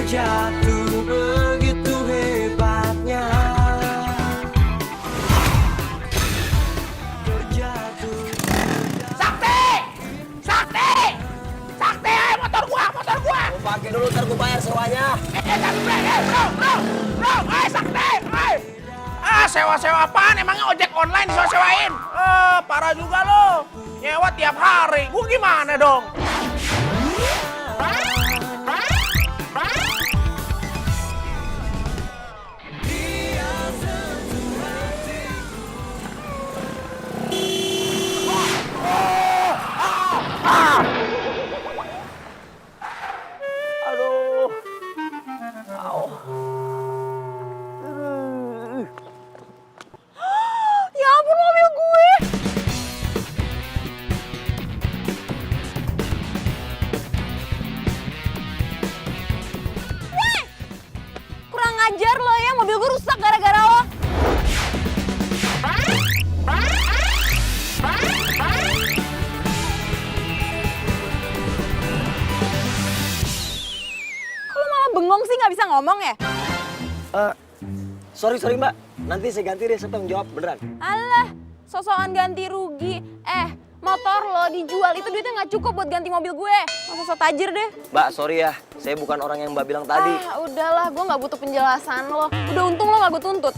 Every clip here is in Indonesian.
terjatuh begitu hebatnya. Terjatuh. Sakti! Sakti! Sakti, ayo motor gua! Mau pakai dulu ntar gue bayar sewanya. Bro, Sakti! Sewa-sewa apaan? Emangnya ojek online disewa-sewain? Parah juga lo. Nyewa tiap hari. Gua gimana dong? Aduh. Ya ampun, mobil gue. Weh! Kurang ajar lo ya, mobil gue rusak gara-gara lo. Kok lo malah bengong sih, nggak bisa ngomong ya? Sorry mbak, nanti saya ganti deh, siapa yang jawab beneran. Alah, sosokan ganti rugi. Motor lo dijual, itu duitnya nggak cukup buat ganti mobil gue. Masa so tajir deh. Mbak, sorry ya, saya bukan orang yang mbak bilang tadi. Udahlah, gue nggak butuh penjelasan lo. Udah untung lo nggak gue tuntut.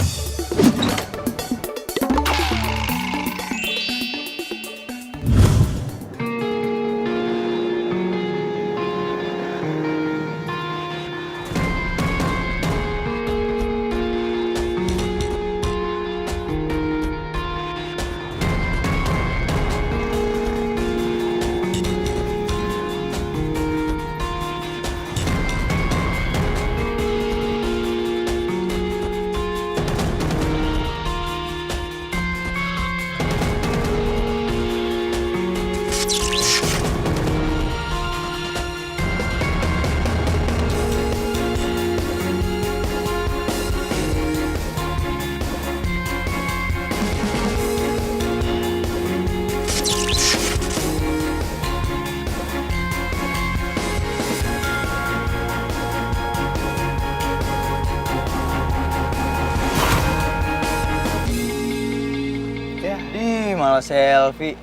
Malah selfie.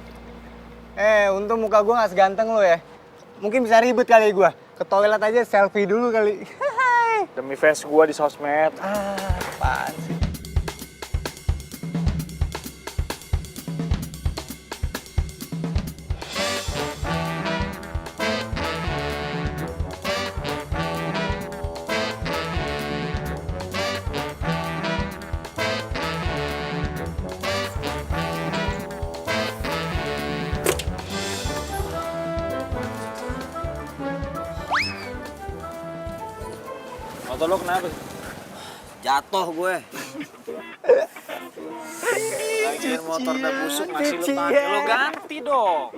Untung muka gue gak seganteng lo ya. Mungkin bisa ribet kali gue. Ke toilet aja selfie dulu kali. Demi fans gue di sosmed. Apaan sih? Motor lo kenapa? Jatuh gue. Lagian motor udah busuk, masih lo pakai, lo ganti dong.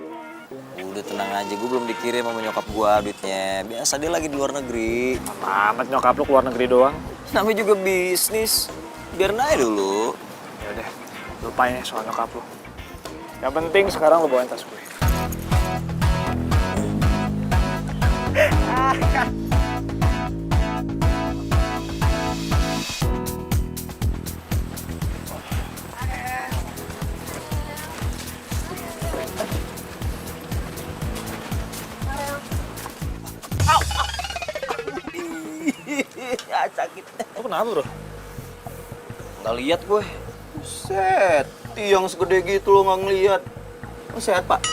Udah tenang aja, gue belum dikirim sama nyokap gue duitnya. Biasa dia lagi di luar negeri. Amat nyokap lo keluar negeri doang. Namanya juga bisnis. Biar aja dulu. Yaudah, lupain ya soal nyokap lo. Yang penting sekarang lo bawain tas gue. Sakit. Lo kenapa bro? Nggak lihat gue. Buset, tiang segede gitu lo nggak ngeliat. Lo sehat pak?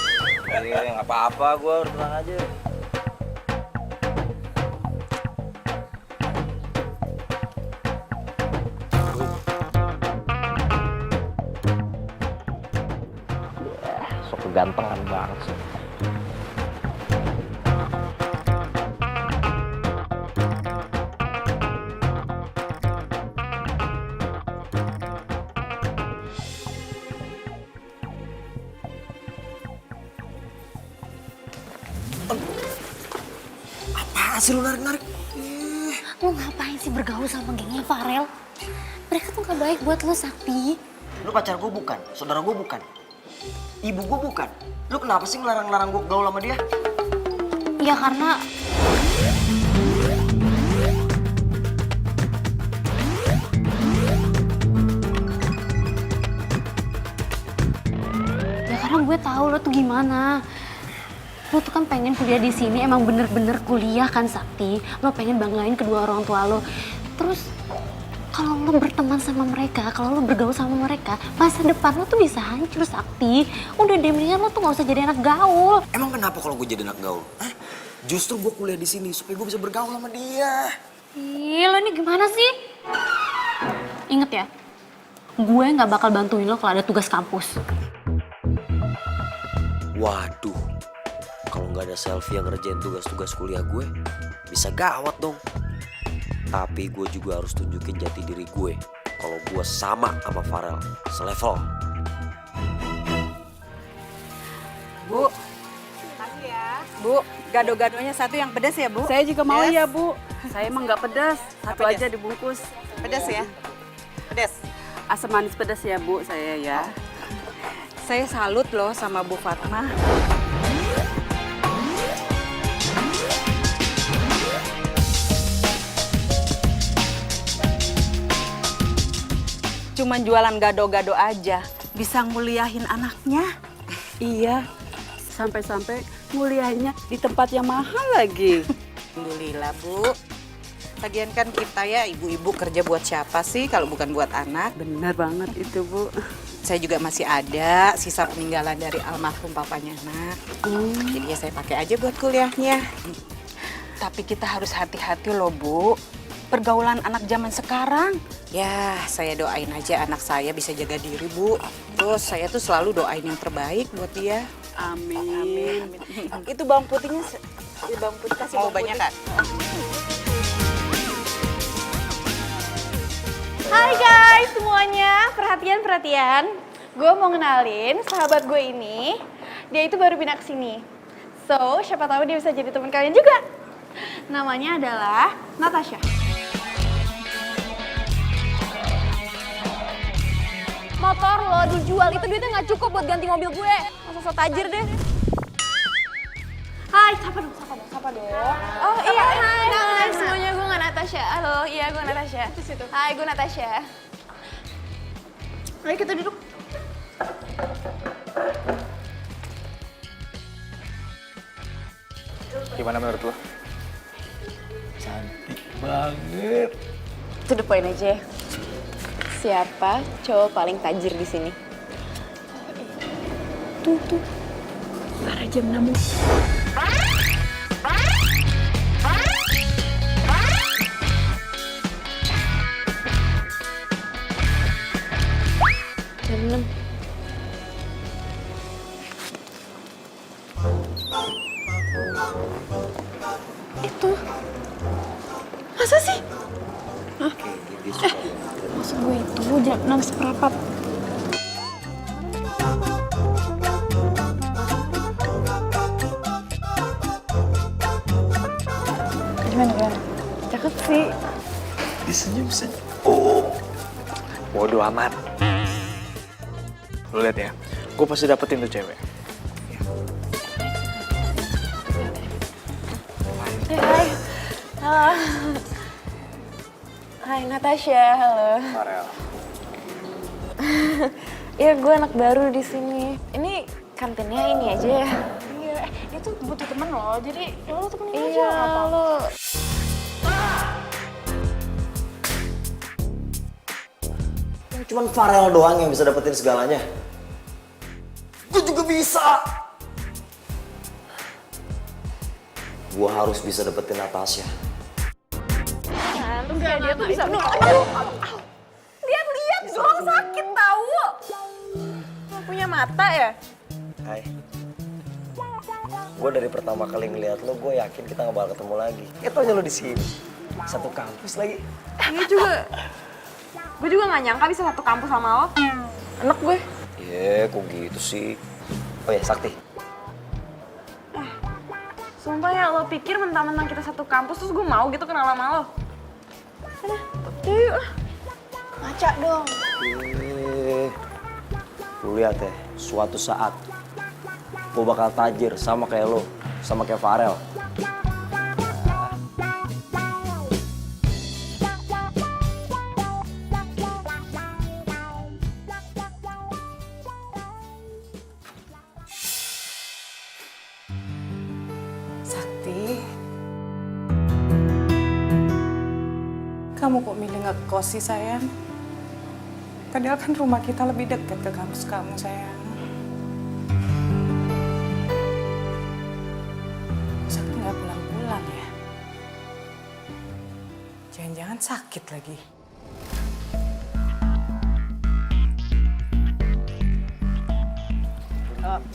Iya, nggak apa-apa gue, udah tenang aja. Sok kegantengan banget sih. Apaan sih lu narik-narik? Lo ngapain sih bergaul sama gengnya Farel? Mereka tuh gak baik buat lo, Sakti. Lu pacar gue bukan, saudara gue bukan, ibu gue bukan. Lu kenapa sih ngelarang-larang gue gaul sama dia? Ya karena karena gue tahu lo tuh gimana. Lo tuh kan pengen kuliah di sini, emang bener-bener kuliah kan Sakti. Lo pengen banggain kedua orang tua lo. Terus kalau lo berteman sama mereka, kalau lo bergaul sama mereka, masa depan lo tuh bisa hancur Sakti. Udah deh, mendingan lo tuh gak usah jadi anak gaul. Emang kenapa kalau gue jadi anak gaul? Hah? Justru gue kuliah di sini supaya gue bisa bergaul sama dia. Ih, lo ini gimana sih? Ingat ya, gue gak bakal bantuin lo kalau ada tugas kampus. Waduh, kalau nggak ada Selfie yang ngerjain tugas-tugas kuliah gue, bisa gawat dong. Tapi gue juga harus tunjukin jati diri gue kalau gue sama Farel, selevel. Bu. Makasih ya. Bu, gado-gadonya satu yang pedas ya, Bu? Saya juga mau Pedas? ya, Bu. Saya emang nggak pedas. Satu pedas? aja dibungkus. Pedas ya? Pedas. Asam manis pedas ya, Bu, saya ya. Saya salut loh sama Bu Fatma. Cuman jualan gado-gado aja, bisa nguliahin anaknya. Iya. Sampai-sampai nguliahnya di tempat yang mahal lagi. Alhamdulillah, Bu. Lagian kan kita ya ibu-ibu kerja buat siapa sih kalau bukan buat anak? Bener banget itu, Bu. Saya juga masih ada sisa peninggalan dari almarhum papanya anak. Jadi ya saya pakai aja buat kuliahnya. Tapi kita harus hati-hati loh, Bu. Pergaulan anak zaman sekarang. Ya, saya doain aja anak saya bisa jaga diri, Bu. Terus saya tuh selalu doain yang terbaik buat dia. Amin. Itu bawang putihnya, bawang putih kasih Mau bawang banyak, putih. Kak? Hai guys semuanya, perhatian. Gue mau kenalin sahabat gue ini. Dia itu baru pindah ke sini. So, siapa tahu dia bisa jadi teman kalian juga. Namanya adalah Natasha. Motor lo dijual, itu duitnya nggak cukup buat ganti mobil gue. Masa so tajir deh. Hai, sapa dong. Oh iya, hai semuanya, gue nggak Natasha. Halo, iya gue Natasha. Hai, gue Natasha. Ayo kita duduk. Gimana menurut lo? Cantik banget. To the point aja. Siapa cowok paling tajir di sini? Tuh. Para jam 6. Jam 6. Itu. Masa sih? Maksud gue itu jam 6 seperempat. Gimana? Cakep sih. Disenyum-senyum. Bodoh amat. Lo lihat ya, gue pasti dapetin tuh cewek. Hai. Halo. Hai Natasha, halo. Farel. Ya gue anak baru di sini. Ini kantinnya ini aja ya. Iya, dia tuh butuh temen loh. Jadi lo temenin aja. Iya, lo. Cuman Farel doang yang bisa dapetin segalanya. Gue juga bisa. Gue harus bisa dapetin Natasha. Enggak, dia tuh bisa. Lihat dong, sakit tahu. Nggak punya mata ya? Hai. Gue dari pertama kali ngeliat lo, gue yakin kita gak bakal ketemu lagi. Taunya lo di sini. Satu kampus lagi. Iya juga. Gue juga gak nyangka bisa satu kampus sama lo. Enak gue. Kok gitu sih? Oh ya, Sakti. Sumpah ya, lo pikir mentang-mentang kita satu kampus terus gue mau gitu kenal sama lo? Yuk lah. Ngaca dong. Lu lihat ya, suatu saat gue bakal tajir sama kayak lo, sama kayak Farel. kamu kok milih ngekos sih sayang? Padahal kan rumah kita lebih dekat ke kampus kamu sayang. Sakti nggak pulang-pulang ya? Jangan-jangan sakit lagi.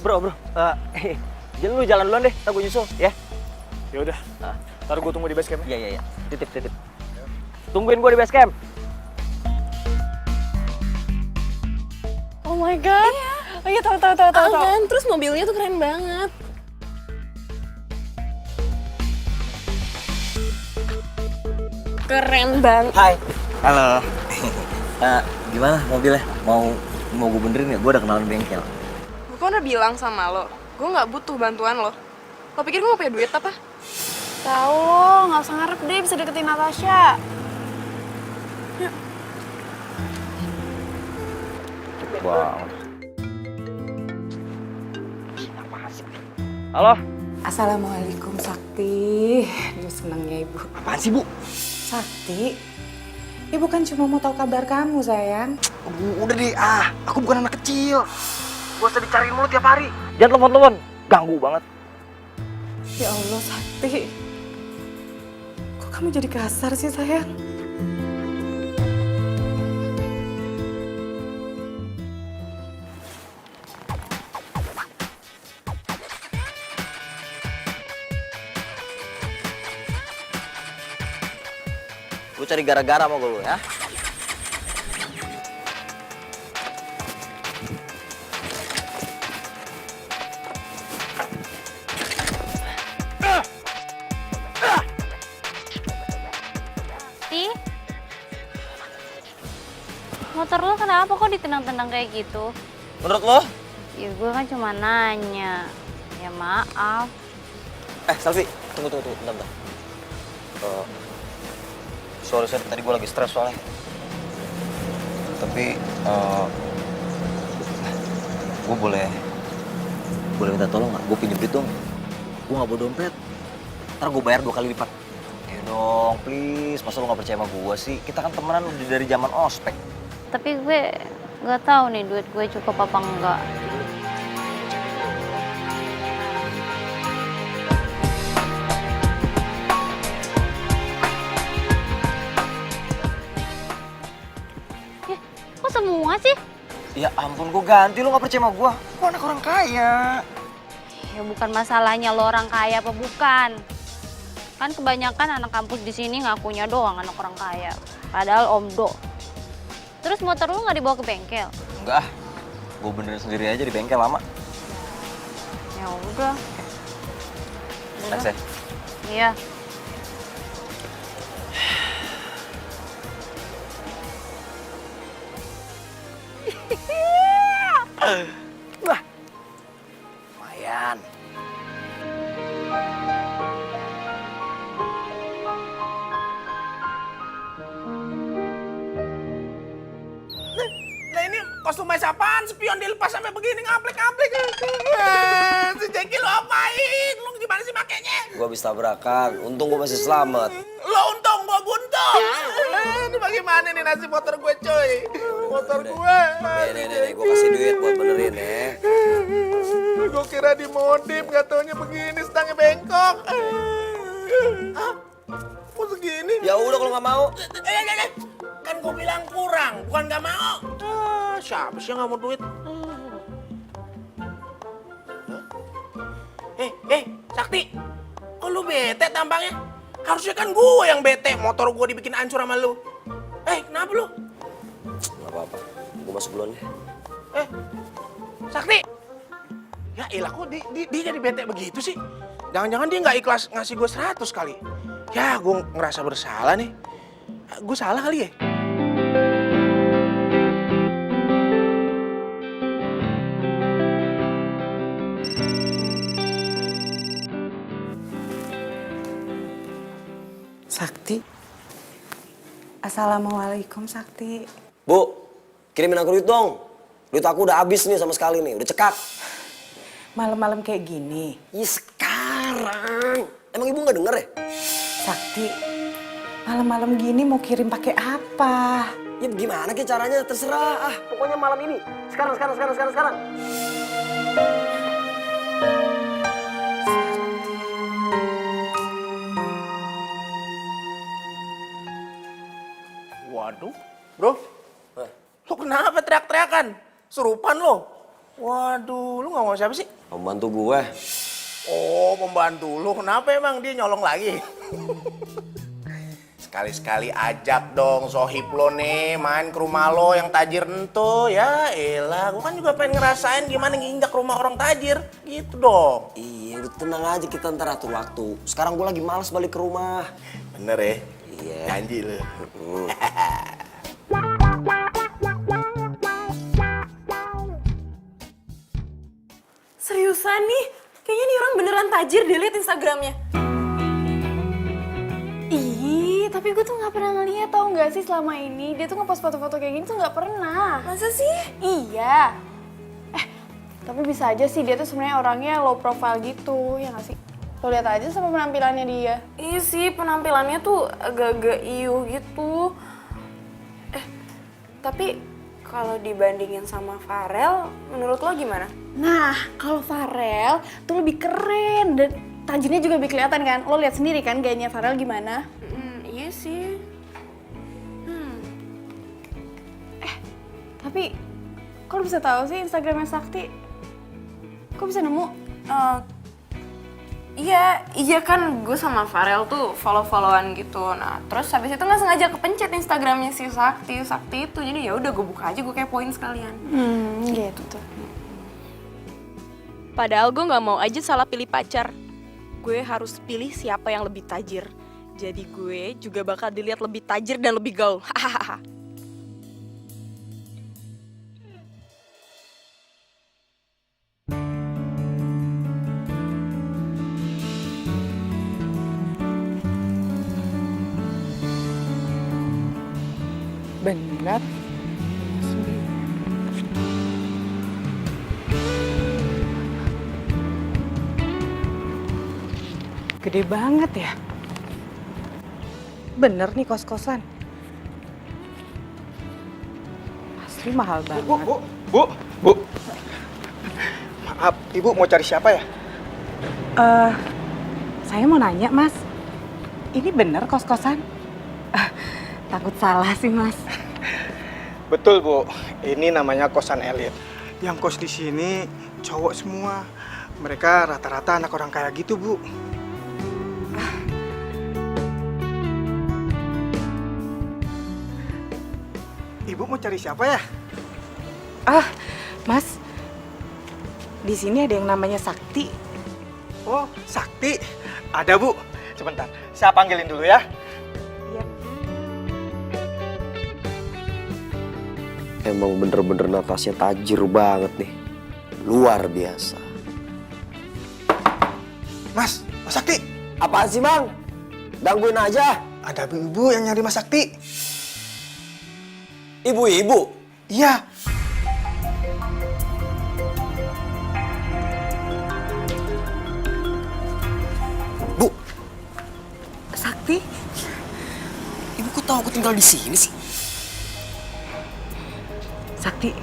Bro, jangan lu jalan duluan deh, ntar gue nyusul ya. Ya udah. Ntar gue tunggu di base camp. Iya. Titip. Tungguin gue di base camp. Oh my god. Oh iya, tahu. Kan, terus mobilnya tuh keren banget. Keren banget. Hai. Halo. Gimana mobilnya? Mau gue benerin ya? Gue udah kenalan bengkel. Gue kan udah bilang sama lo, gue nggak butuh bantuan lo. Lo pikir gue nggak punya duit apa? Tahu lo, nggak usah ngarep deh bisa deketin Natasha. Wow. Halo. Assalamualaikum Sakti. Aduh senangnya ibu. Apaan sih, Bu? Sakti, ibu kan cuma mau tahu kabar kamu sayang. Udah deh, aku bukan anak kecil. Gak usah dicariin mulu tiap hari. Jangan telepon-telepon, ganggu banget. Ya Allah Sakti, kok kamu jadi kasar sih sayang? Lu cari gara-gara sama gue lu ya. Motor lo kenapa kok ditendang-tendang kayak gitu? Menurut lo? Ya gue kan cuma nanya. Ya maaf. Selfie, tunggu, bentar. Sorry, tadi gue lagi stres soalnya. Tapi, gue boleh minta tolong nggak? Gue pinjem duit dong. Gue nggak bawa dompet. Ntar gue bayar 2 kali lipat. Ayo dong, please. Masa lo nggak percaya sama gue sih? Kita kan temenan udah dari zaman ospek. Tapi gue nggak tahu nih duit gue cukup apa enggak. Kok semua sih? Ya ampun, gue ganti. Lo nggak percaya sama gue? Gue anak orang kaya. Ya bukan masalahnya lo orang kaya apa bukan. Kan kebanyakan anak kampus di sini ngakunya doang anak orang kaya. Padahal omdo. Terus motor lu nggak dibawa ke bengkel? Enggak, gue benerin sendiri aja di bengkel lama. Ya udah. Thanks ya. Iya. Lumayan. Nah ini kostum main apaan? Spion dilepas sampai begini ngaplik-ngaplik. Si Jeki lo apain? Lo gimana sih makainya? Gue habis tabrakan, untung gue masih selamat. Lo untung, gua buntung. Ini bagaimana nih nasib motor gue cuy? Motor gue. Nih, gue kasih duit buat benerin ya. Gue kira dimodif, gak taunya begini, stangnya bengkok. Hah? Kok segini? Ya udah kalau nggak mau. Kan gue bilang kurang, bukan gak mau. Siapa sih yang gak mau duit? Sakti, kok lu bete tampangnya? Harusnya kan gue yang bete, motor gue dibikin hancur sama lu. Kenapa lu? Gak apa-apa, gue masuk duluan ya. Sakti! Ya ilah kok dia jadi bete begitu sih? Jangan-jangan dia nggak ikhlas ngasih gue 100 kali. Ya gue ngerasa bersalah nih. Gue salah kali ya? Sakti. Assalamualaikum Sakti. Bu, kirimin aku duit dong. Duit aku udah habis nih sama sekali nih, udah cekak. Malam-malam kayak gini. Ya sekarang. Emang ibu nggak denger ya? Sakti, Malam-malam gini mau kirim pakai apa? Ya gimana ke caranya, terserah. Pokoknya malam ini. Sekarang. Waduh, bro. Lu kenapa teriak-teriakan? Serupan lo. Waduh, lu ngomong siapa sih? Pembantu gue. Oh, pembantu lu. Kenapa emang dia nyolong lagi? Sekali-sekali ajak dong sohib lo nih main ke rumah lo yang tajir ento. Ya elah, gue kan juga pengen ngerasain gimana nginjak rumah orang tajir. Gitu dong. Iya, udah tenang aja, kita ntar atur waktu. Sekarang gue lagi males balik ke rumah. Bener ya? Iya. Janji lu. Seriusan nih? Kayaknya nih orang beneran tajir deh, liat Instagramnya. Ih, tapi gue tuh gak pernah ngeliat, tau gak sih selama ini dia tuh ngepost foto-foto kayak gini tuh gak pernah. Masa sih? Iya. Tapi bisa aja sih dia tuh sebenarnya orangnya low profile gitu, ya gak sih? Lo lihat aja sama penampilannya dia. Iya sih, penampilannya tuh agak-agak iuh gitu. Tapi kalau dibandingin sama Farel, menurut lo gimana? Nah, kalau Farel tuh lebih keren dan tajirnya juga lebih kelihatan kan? Lo lihat sendiri kan gayanya Farel gimana? Iya sih. Tapi kok lo bisa tahu sih Instagramnya Sakti? Kok bisa nemu? Iya kan gue sama Farel tuh follow-followan gitu. Nah, terus habis itu nggak sengaja kepencet Instagramnya si Sakti itu. Jadi ya udah gue buka aja, gue kepoin sekalian. Gitu tuh. Padahal gue nggak mau aja salah pilih pacar. Gue harus pilih siapa yang lebih tajir. Jadi gue juga bakal dilihat lebih tajir dan lebih gaul. Hahaha. Bener. Gede banget ya. Bener nih kos-kosan. Asli mahal banget. Bu. Maaf, Ibu mau cari siapa ya? Saya mau nanya, Mas. Ini bener kos-kosan? Takut salah sih, Mas. Betul, Bu. Ini namanya kosan elit. Yang kos di sini cowok semua. Mereka rata-rata anak orang kaya gitu, Bu. Ibu mau cari siapa ya? Mas. Di sini ada yang namanya Sakti. Oh, Sakti. Ada, Bu. Sebentar, saya panggilin dulu ya. Iya. Emang bener-bener Natasha tajir banget nih. Luar biasa. Mas Sakti. Apaan sih, Bang? Gangguin aja. Ada ibu yang nyari Mas Sakti. Ibu-ibu. Iya. Bu, Sakti? ibu kok tahu aku tinggal di sini sih? Sakti,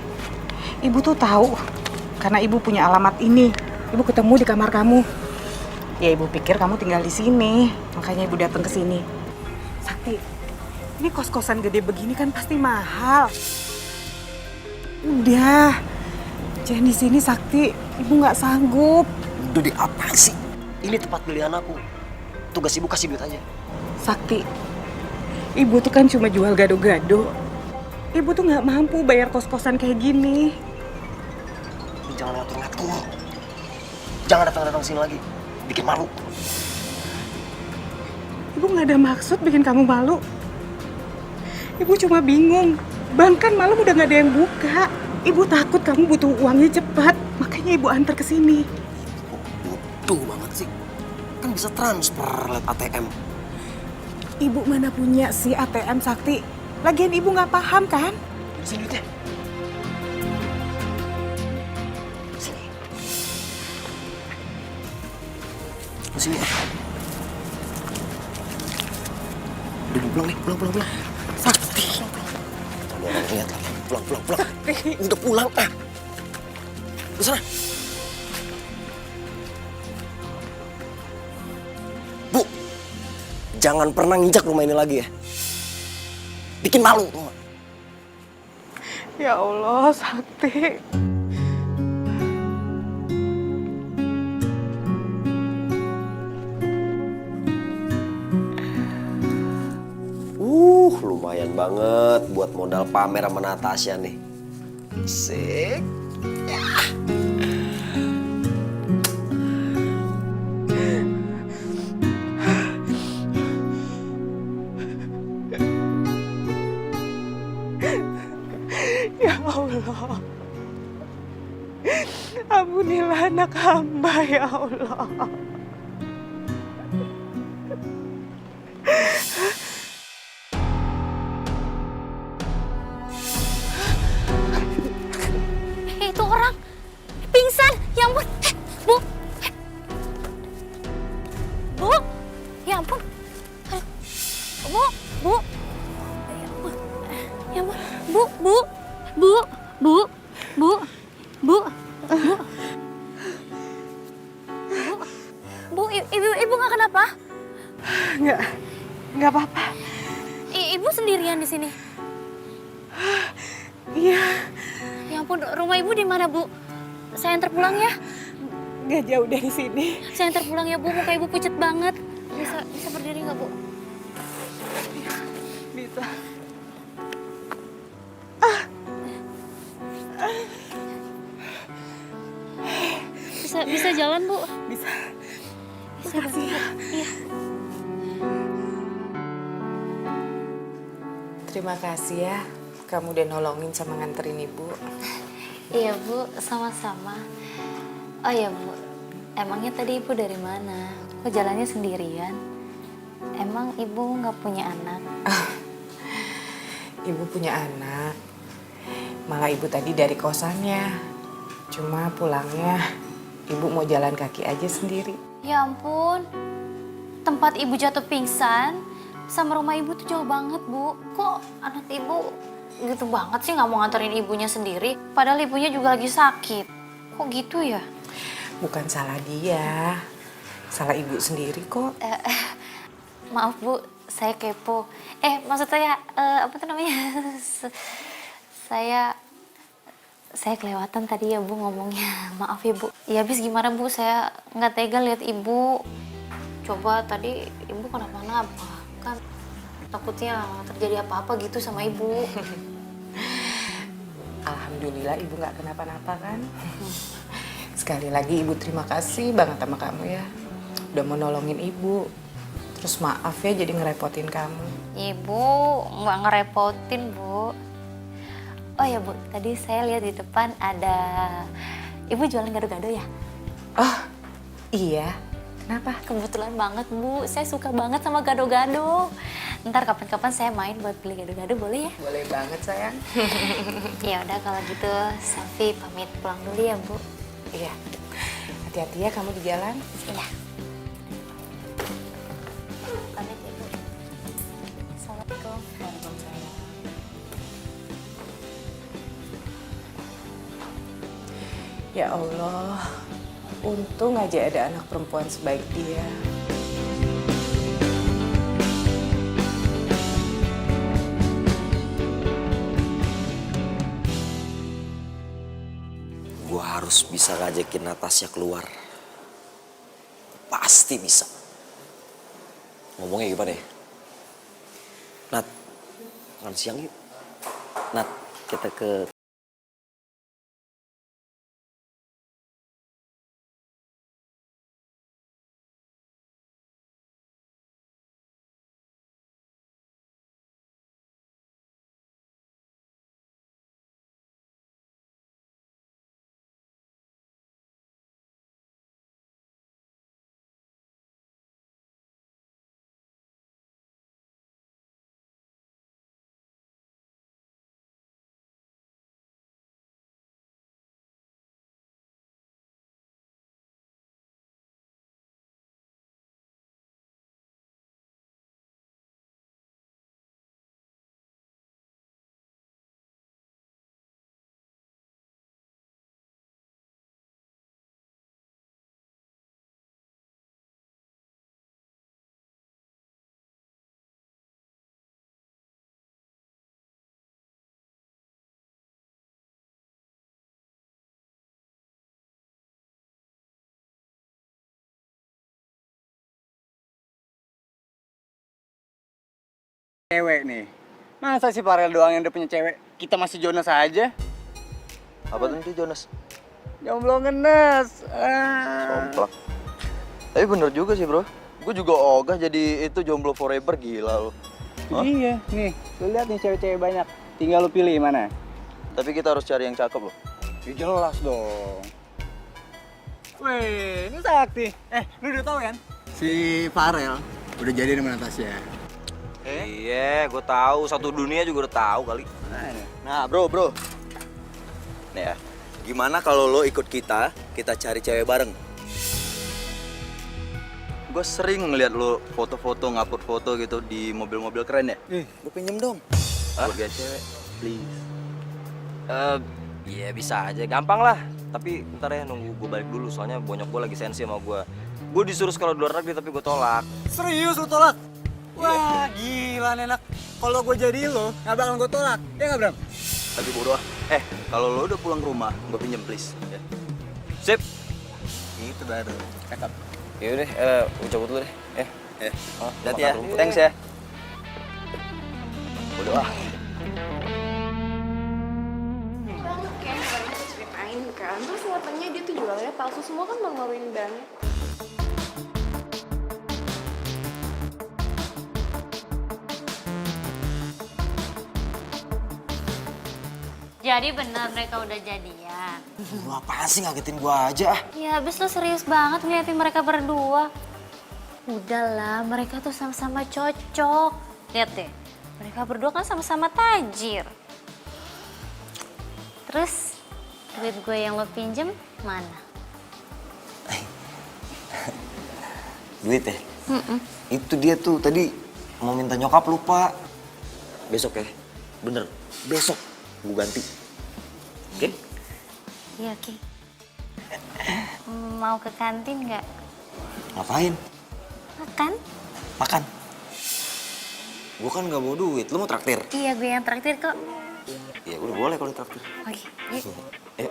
ibu tuh tahu karena ibu punya alamat ini. Ibu ketemu di kamar kamu. Ya ibu pikir kamu tinggal di sini, makanya ibu datang ke sini. Sakti, ini kos-kosan gede begini kan pasti mahal. Udah, jangan di sini Sakti. Ibu nggak sanggup. Udah di apa sih? Ini tempat pilihan aku. Tugas ibu kasih duit aja. Sakti, ibu tuh kan cuma jual gado-gado. Ibu tuh nggak mampu bayar kos-kosan kayak gini. Jangan ngatur-ngatur. Jangan datang-datang sini lagi. Bikin malu. Ibu nggak ada maksud bikin kamu malu. Ibu cuma bingung. Bank kan malam udah nggak ada yang buka. Ibu takut kamu butuh uangnya cepat. Makanya ibu antar ke sini. Bodoh banget sih. Kan bisa transfer lewat ATM. Ibu mana punya sih ATM Sakti? Lagian ibu nggak paham kan? Sini duitnya. Sini. Sini. Udah pulang nih, pulang. Sakti. Ada orang lihat lagi. Pulang. Udah pulang ah. Di sana. Bu, jangan pernah nginjak rumah ini lagi ya. Bikin malu. Tau nggak? Ya Allah, Sakti. Lumayan banget buat modal pamer sama Natasha nih. Sik. Ya Allah. Ampunilah anak hamba, ya Allah. Itu orang pingsan. Ya ampun. Bu. Bu. Ya ampun. Aduh. Bu. Ya ampun. Ya ampun. Bu. Bu, ibu nggak kenapa? Nggak apa-apa. Ibu sendirian di sini. Iya, Ya ampun, rumah ibu di mana, Bu? Saya antar pulang ya. nggak jauh dari sini. Saya antar pulang ya, Bu. Muka ibu pucet banget. Bisa berdiri nggak, Bu? Bisa. Bisa jalan, Bu? Bisa. Bisa bantu, Bu. Iya. Terima kasih ya, kamu udah nolongin sama nganterin ibu. Iya, Bu. Sama-sama. Oh ya, Bu. Emangnya tadi ibu dari mana? Kok jalannya sendirian? Emang ibu nggak punya anak? Ibu punya anak. Malah ibu tadi dari kosannya. Cuma pulangnya ibu mau jalan kaki aja sendiri. Ya ampun. Tempat ibu jatuh pingsan sama rumah ibu tuh jauh banget, Bu. Kok anak ibu gitu banget sih nggak mau nganterin ibunya sendiri? Padahal ibunya juga lagi sakit. Kok gitu ya? Bukan salah dia, salah ibu sendiri kok. Maaf, Bu, saya kepo. Maksud saya, apa tuh namanya? Saya kelewatan tadi ya, Bu, ngomongnya. Maaf ya, Bu. Ya habis gimana, Bu? Saya nggak tega lihat ibu. Coba tadi ibu kenapa-napa. Kan takutnya terjadi apa-apa gitu sama ibu. Alhamdulillah ibu nggak kenapa-napa kan. Sekali lagi ibu terima kasih banget sama kamu ya. Udah mau nolongin ibu. Terus maaf ya jadi ngerepotin kamu. Ibu nggak ngerepotin, Bu. Oh ya, Bu, tadi saya lihat di depan ada ibu jualan gado-gado ya? Oh iya, kenapa? Kebetulan banget, Bu. Saya suka banget sama gado-gado. Ntar kapan-kapan saya main buat beli gado-gado, boleh ya? Boleh banget sayang. Ya udah kalau gitu, Safi pamit pulang dulu ya, Bu. Iya, hati-hati ya kamu di jalan. Iya. Pamit ya, Bu. Assalamualaikum. Ya Allah, untung aja ada anak perempuan sebaik dia. Gue harus bisa ngajakin Natasha keluar. Pasti bisa. Ngomongnya gimana ya? Nat, makan siang yuk. Nat, kita ke cewek nih. Masa sih Farel doang yang udah punya cewek? Kita masih Jonas aja. Apa tuh itu Jonas? Jomblo ngenes. Somplak. Tapi bener juga sih bro. Gue juga ogah jadi itu jomblo forever, gila lo. Hah? Iya, nih. Lu lihat nih cewek-cewek banyak. Tinggal lu pilih mana. Tapi kita harus cari yang cakep loh. Ya jelas dong. Weh, ini Sakti. Lu udah tahu kan? Si Farel udah jadi sama Natasha. Iya, gue tahu. Satu dunia juga udah tahu kali. Nah bro, nih ya, gimana kalau lo ikut kita cari cewek bareng? Gue sering ngeliat lo foto-foto, ngupload foto gitu di mobil-mobil keren ya. Lo pinjem dong. Buat gaya cewek, please. Iya bisa aja, gampang lah. Tapi ntar ya nunggu gue balik dulu, soalnya bonyok gue lagi sensi sama gue. Gue disuruh sekolah di luar negeri tapi gue tolak. Serius lu tolak? Wah, gila nih enak. Kalau gue jadi lo, nggak bakal gue tolak. Ya nggak, Bram? Tapi bodo ah. Kalau lo udah pulang ke rumah, gue pinjem please. Ya. Sip. Itu baru. Cakep. Yaudah, gue cabut dulu deh. Hati ya. Thanks ya. Bodo ah. Banget kayak yang kemarin aku ceritain kan. Terus katanya dia tuh jualannya palsu semua kan mengeluarin barangnya. Jadi benar mereka udah jadian. Lu apaan sih ngagetin gue aja? Ya abis lo serius banget ngeliatin mereka berdua. Udahlah, mereka tuh sama-sama cocok. Lihat deh, mereka berdua kan sama-sama tajir. Terus, duit gue yang lo pinjem mana? Duit ya? Itu dia tuh tadi mau minta nyokap lupa. Besok ya? Bener, besok gue ganti. Oke? Iya, Ki. Mau ke kantin nggak? Ngapain? Makan? Makan. Gue kan gak mau duit, lu mau traktir? Iya, gue yang traktir kok. Ya udah boleh kalau traktir. Oke, yuk. Ayo.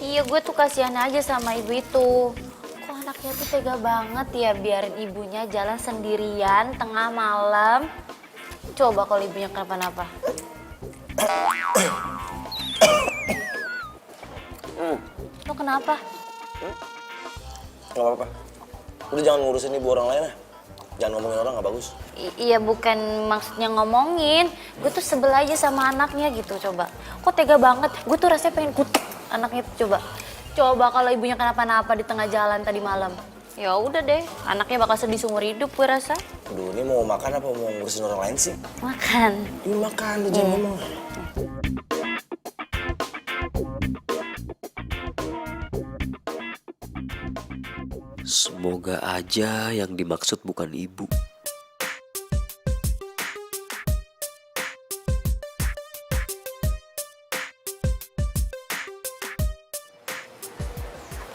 Iya, gue tuh kasihan aja sama ibu itu. Kok anaknya tuh tega banget ya biarin ibunya jalan sendirian tengah malam. Coba kalau ibunya kenapa-napa. Lo kenapa? Gak apa-apa. Udah jangan ngurusin ibu orang lain ya. Jangan ngomongin orang gak bagus. Iya bukan maksudnya ngomongin. Gue tuh sebel aja sama anaknya gitu coba. Kok tega banget? Gue tuh rasanya pengen kutuk anaknya tuh coba. Coba kalau ibunya kenapa-napa di tengah jalan tadi malam. Ya udah deh, anaknya bakal sedih seumur hidup gue rasa. Aduh, ini mau makan apa mau ngurusin orang lain sih? Makan. Ini makan, lu jangan ngomong. Semoga aja yang dimaksud bukan ibu.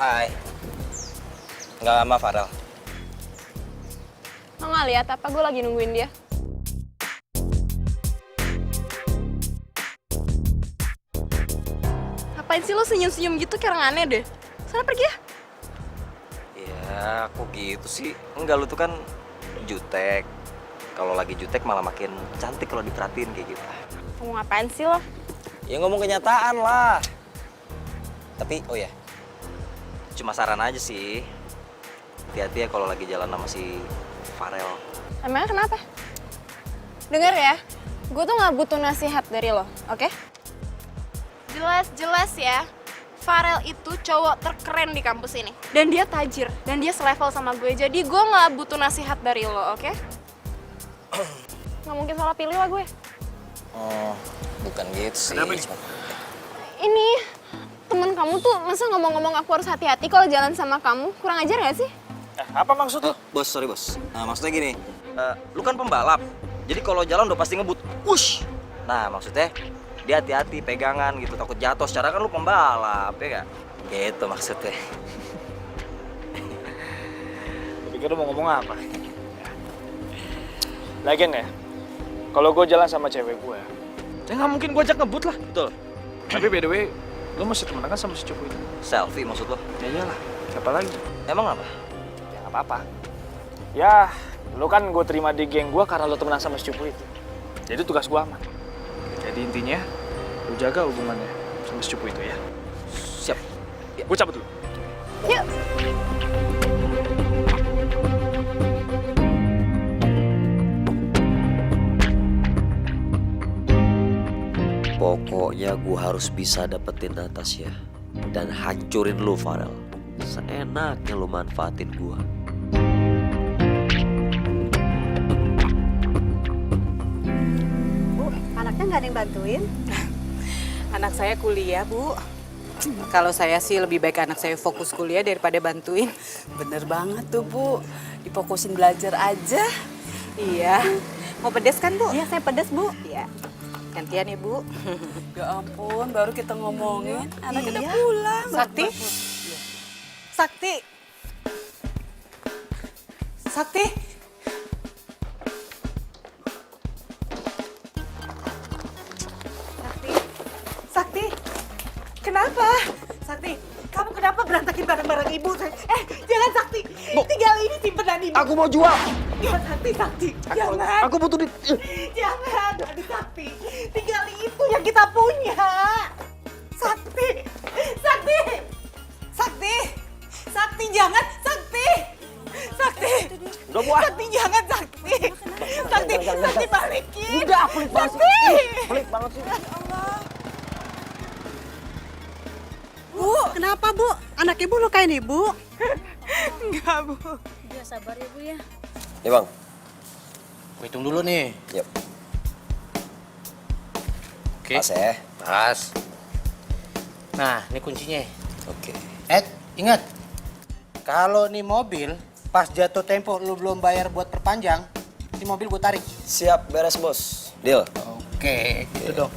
Hai. Nggak sama Farel. Lo nggak lihat apa gue lagi nungguin dia? Ngapain sih lo senyum-senyum gitu kayak orang aneh deh? Sana pergi ya. Ya, kok gitu sih? Enggak, lu tuh kan jutek. Kalau lagi jutek malah makin cantik kalau diperhatiin kayak gitu. Mau ngapain sih lo? Ya ngomong kenyataan lah. Tapi, oh ya, cuma saran aja sih. Hati-hati ya kalau lagi jalan sama si Farel. Emangnya kenapa? Dengar ya, gue tuh nggak butuh nasihat dari lo, oke? Jelas-jelas ya, Farel itu cowok terkeren di kampus ini. Dan dia tajir, dan dia selevel sama gue. Jadi gue nggak butuh nasihat dari lo, oke? Nggak mungkin salah pilih lah gue. Oh, bukan gitu sih. Ini, temen kamu tuh masa ngomong-ngomong aku harus hati-hati kalau jalan sama kamu? Kurang ajar nggak sih? Apa maksud lu? Bos, sorry bos. Nah, maksudnya gini, lu kan pembalap. Jadi kalau jalan udah pasti ngebut. Wush! Nah, maksudnya dia hati-hati, pegangan gitu, takut jatuh. Secara kan lu pembalap, ya gak? Gitu maksudnya. Pikir lu mau ngomong apa? Lagian ya, kalau gue jalan sama cewek gue, ya nggak mungkin gue ajak ngebut lah. Betul. Tapi by the way, lu masih temenan kan sama si cowok itu? Selfie maksud lo? Ya iyalah, siapa lagi? Emang apa? Ya nggak apa-apa. Ya, lo kan gue terima di geng gue karena lo temenan sama si cupu itu. Jadi tugas gue aman. Jadi intinya, lo jaga hubungannya sama si cupu itu ya. Siap. Gue cabut dulu. Yuk. Pokoknya gue harus bisa dapetin Natasha dan hancurin lu, Farel. Seenaknya lu manfaatin gue. Bu, anaknya nggak ada yang bantuin? Anak saya kuliah, Bu. Kalau saya sih lebih baik anak saya fokus kuliah daripada bantuin. Bener banget tuh, Bu. Difokusin belajar aja. Iya. Mau pedes kan, Bu? Iya, saya pedes, Bu. Iya. Gantian ya, Bu. Ya ampun, baru kita ngomongin, anaknya udah Iya. pulang. Sakti? Sakti? Sakti? Sakti? Sakti? Kenapa? Sakti, kamu kenapa berantakin barang-barang ibu? Jangan Sakti, tinggal ini simpenan ibu. Aku mau jual. Ya Sakti, jangan. Aku butuh Jangan, aduh Sakti. Tinggal itu yang kita punya. Sakti, Sakti, Sakti, Sakti jangan, Sakti, Sakti. Udah buat. Sakti jangan, Sakti. Sakti, Sakti balikin. Udah, pelit banget sih. Sakti. Pelit banget sih. Bu, kenapa, Bu? Anak Ibu lukain Ibu? Enggak, Bu. Ya sabar ya Bu ya. Nih bang. Gue hitung dulu nih. Yep. Oke. Pas ya. Pas. Nah, ini kuncinya. Oke. Ingat. Kalau nih mobil, pas jatuh tempo lu belum bayar buat perpanjang, ini mobil gue tarik. Siap, beres bos. Deal. Oke, gitu dong.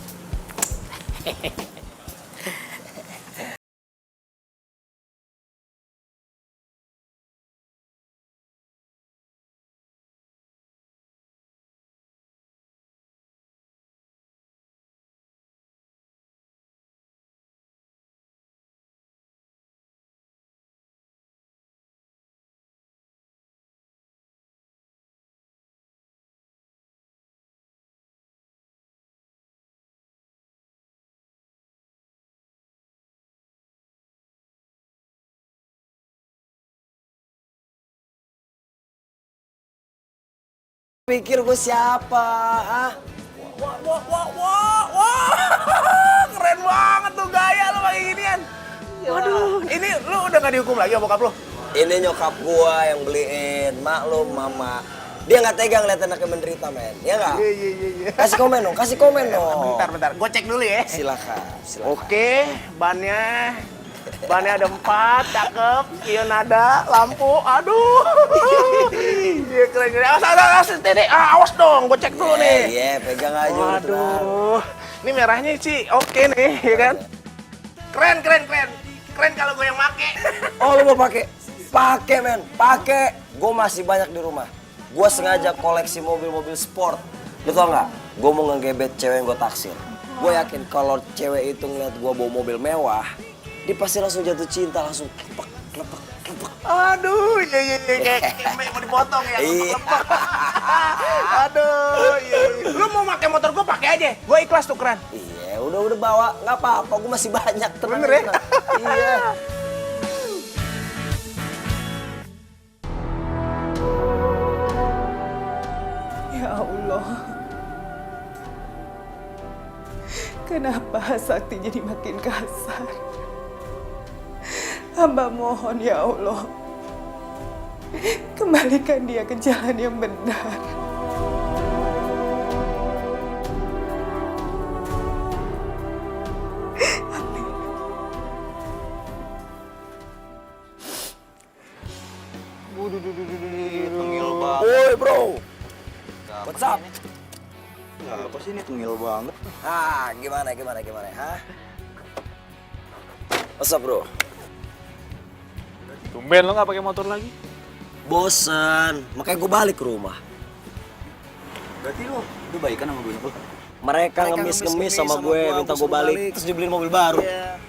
Pikir gue siapa? Ah? Wah, keren banget tuh gaya lu pakai ginian. Waduh, ini lu udah gak dihukum lagi sama bokap lu? Ini nyokap gua yang beliin. Maklum mama. Dia nggak tega ngeliat anaknya menderita, men. Ya nggak? Iya. Kasih komen dong, kasih komen dong. Bentar, gue cek dulu ya. Silakan. Oke, bannya ada 4, cakep. Ion ada, lampu, aduh. Iya keren. Awas dong, gue cek dulu nih. Iya, pegang aja. udah tenang. Waduh, ini merahnya sih oke nih, ya kan? Keren. Keren kalau gue yang make. Oh, lu mau pakai? Pakai, men. Pakai. Gue masih banyak di rumah. Gue sengaja koleksi mobil-mobil sport. Lu tau nggak? Gue mau ngegebet cewek yang gue taksir. Gue yakin kalau cewek itu ngeliat gue bawa mobil mewah, dia pasti langsung jatuh cinta, langsung klepek. Aduh, iya, kayak mau dipotong ya. Iya. Aduh, iya. Lu mau pakai motor gue pakai aja. Gue ikhlas tuh keren. Iya, udah bawa. Nggak apa-apa, gue masih banyak. Tenang, Bener ya? tenang. Iya. Ya Allah. Kenapa Sakti jadi makin kasar? Hamba mohon ya Allah. Kembalikan dia ke jalan yang benar. Tengil banget. Woi, bro. What's up? Apa sih ini tengil banget? Ah, gimana, ha? What's up, bro? Tumben lo nggak pakai motor lagi? Bosen, makanya gue balik ke rumah. Berarti lo baikan sama gue lo? Mereka ngemis-ngemis sama gue, minta gue balik, terus dibeliin mobil baru.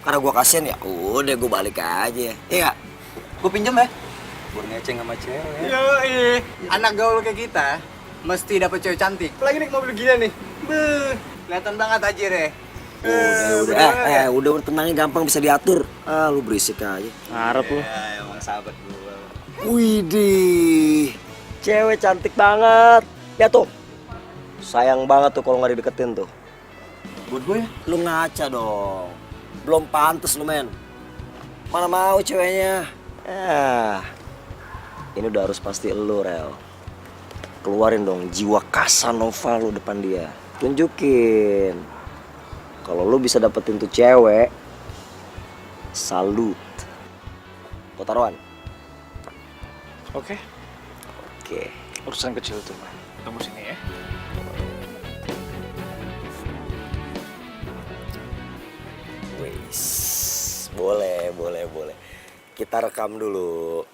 Karena gue kasihan ya, udah gue balik aja. Iya nggak? Gue pinjam ya? buat ngeceng sama cewek. Yoi, anak gaul kayak kita mesti dapet cewek cantik. Apalagi naik mobil gila nih. Beuh, kelihatan banget aja deh. Udah tenangnya gampang bisa diatur. Ah, lu berisik aja. Ngarep lu. Ya, emang sahabat gua. Widih, cewek cantik banget. Ya tuh, sayang banget tuh kalau nggak dideketin tuh. Buat gue ya? Lu ngaca dong. Belum pantas lu, men. Mana mau ceweknya? Ini udah harus pasti lu, Rel. Keluarin dong jiwa Casanova lu depan dia. Tunjukin. Kalau lu bisa dapetin tuh cewek, salut. Kau taruhan? Oke. Oke. Urusan kecil tuh, man. Tunggu sini ya. Wis, boleh. Kita rekam dulu.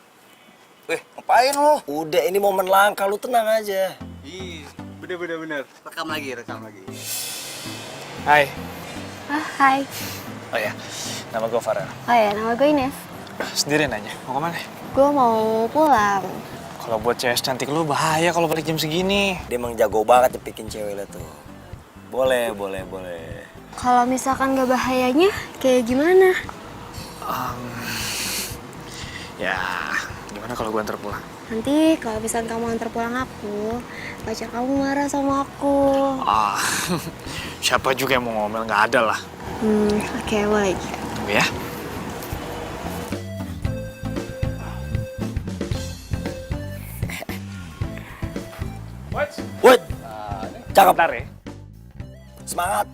Ngapain lu? Udah, ini momen langka, lu tenang aja. Iya, bener. Rekam lagi. Hai. Hai. Oh ya, nama gue Farel. Oh ya, nama gue Ines. Sendiri nanya, mau kemana? Gue mau pulang. Kalau buat cewek cantik lu bahaya kalau balik jam segini. Dia emang jago banget nyepikin cewek lu tuh. Boleh. Kalau misalkan gak bahayanya, kayak gimana? Ya, gimana kalau gue antar pulang? Nanti kalau misalkan kamu antar pulang aku, pacar kamu marah sama aku. Siapa juga yang mau ngomel, nggak ada lah. Oke, boleh. Tunggu ya. Wait, cakep. Bentar ya. Semangat.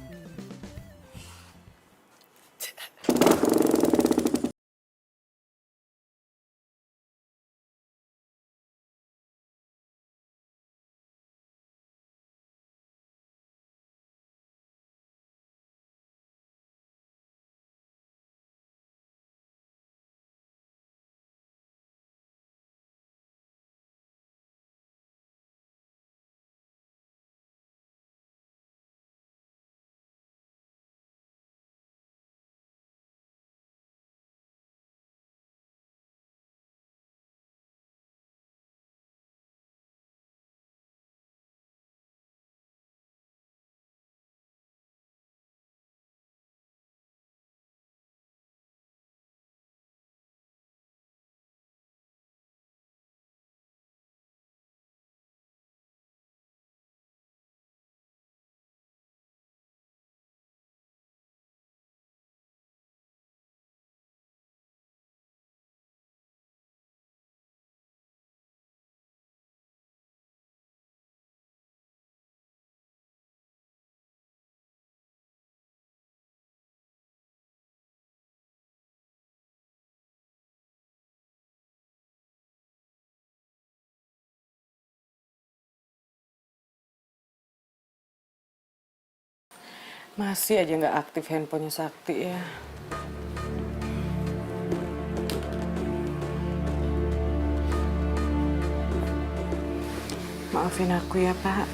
Masih aja nggak aktif handphonenya Sakti ya. Maafin aku ya, Pak.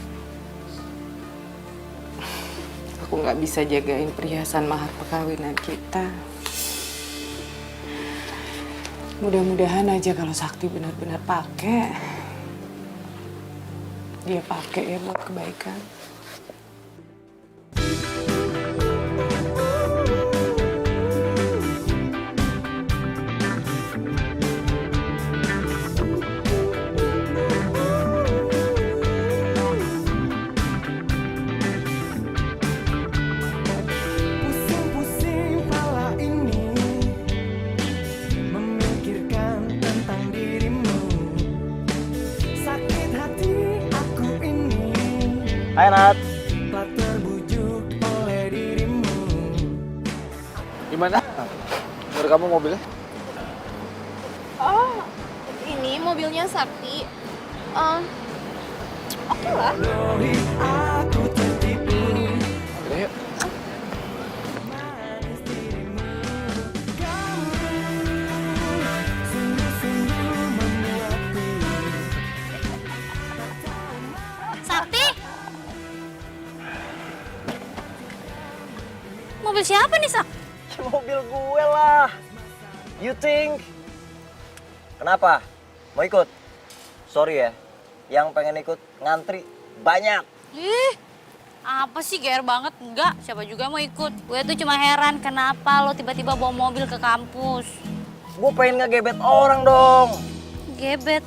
Aku nggak bisa jagain perhiasan mahar perkawinan kita. Mudah-mudahan aja kalau Sakti benar-benar pakai, dia pakai ya buat kebaikan. Hai Nat. Gimana? Menurut kamu mobilnya? Oh, ini mobilnya Sakti. Oke lah. Udah yuk. Sakti? Mobil siapa nih, Sak? Mobil gue lah. You think? Kenapa? Mau ikut? Sorry ya, yang pengen ikut ngantri banyak. Ih, apa sih GR banget? Enggak, siapa juga mau ikut. Gue tuh cuma heran kenapa lo tiba-tiba bawa mobil ke kampus. Gue pengen ngegebet orang dong. Gebet.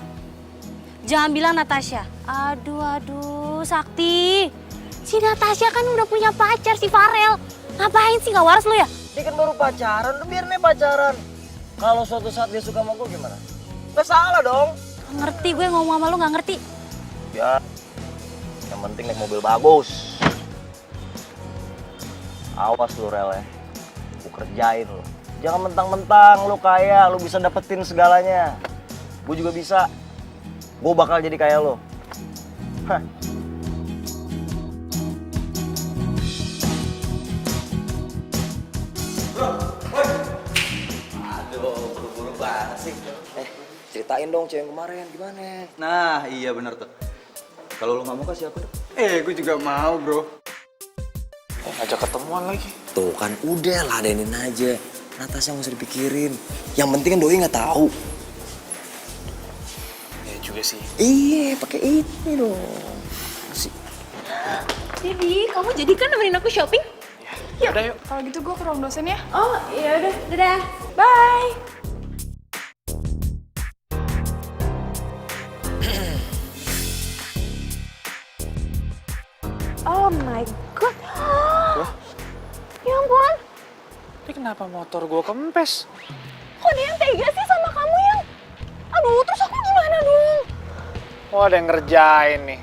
Jangan bilang Natasha. Aduh, Sakti. Si Natasha kan udah punya pacar, si Farel. Ngapain sih, gak waras lo ya? Dia kan baru pacaran, udah biarin dia pacaran. Kalau suatu saat dia suka sama gue gimana? Gak salah dong. Gak ngerti, gue ngomong sama lo gak ngerti. Ya, yang penting naik mobil bagus. Awas lu Rel ya, gue kerjain lu. Jangan mentang-mentang lu kaya, lu bisa dapetin segalanya. Gue juga bisa. Gue bakal jadi kaya lu. Hah. Aduh, buru-buru banget sih. Ceritain dong cewek yang kemarin, gimana? Nah, iya bener tuh. Kalau lu nggak mau kasih aku dong. Gue juga mau, bro. Ngajak ketemuan lagi. Tuh kan udah ladenin aja. Natasha nggak usah dipikirin. Yang penting kan doi nggak tahu. Ya juga sih. Iya, pakai ini dong. Si Jadi, kamu jadi kan nemenin aku shopping? Ya, udah yuk. Kalau gitu gue ke ruang dosen ya. Oh, iya udah. Dadah. Bye. Oh my god. Ya ampun. Ini kenapa motor gue kempes? Kok dia yang tega sih sama kamu yang? Aduh, terus aku gimana dong? Oh, ada yang ngerjain nih.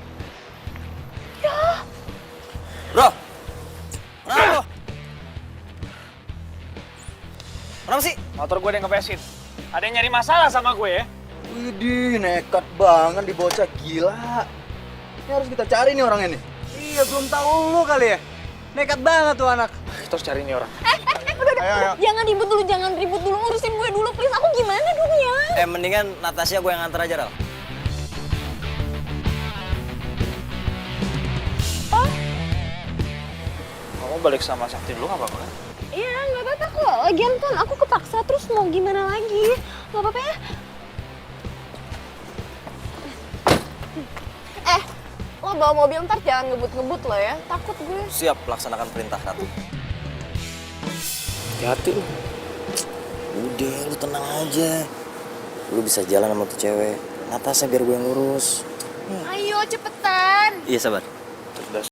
Bro, kenapa? Kenapa sih? Motor gue ada yang ngepesin. Ada yang nyari masalah sama gue ya? Widih, nekat banget di bocah, gila. Ini harus kita cari nih orangnya nih. Iya, belum tahu lu kali ya. Nekat banget tuh anak. Kita harus cari nih orang. Udah. Ayo. Jangan ribut dulu, urusin gue dulu please. Aku gimana dong ya? Mendingan Natasha gue yang antar aja, Ral. Kamu balik sama Sakti dulu gak apa-apa kan? Iya, nggak apa-apa kok. Lagian kan aku kepaksa terus mau gimana lagi? Nggak apa-apa ya? Lo bawa mobil ntar jangan ngebut-ngebut lo ya. Takut gue. Siap, laksanakan perintah Ratu. Hati-hati lu. Udah, lu tenang aja. Lu bisa jalan sama tuh cewek. Natasha biar gue yang ngurus. Ayo, cepetan. Iya, sabar. Cerdas.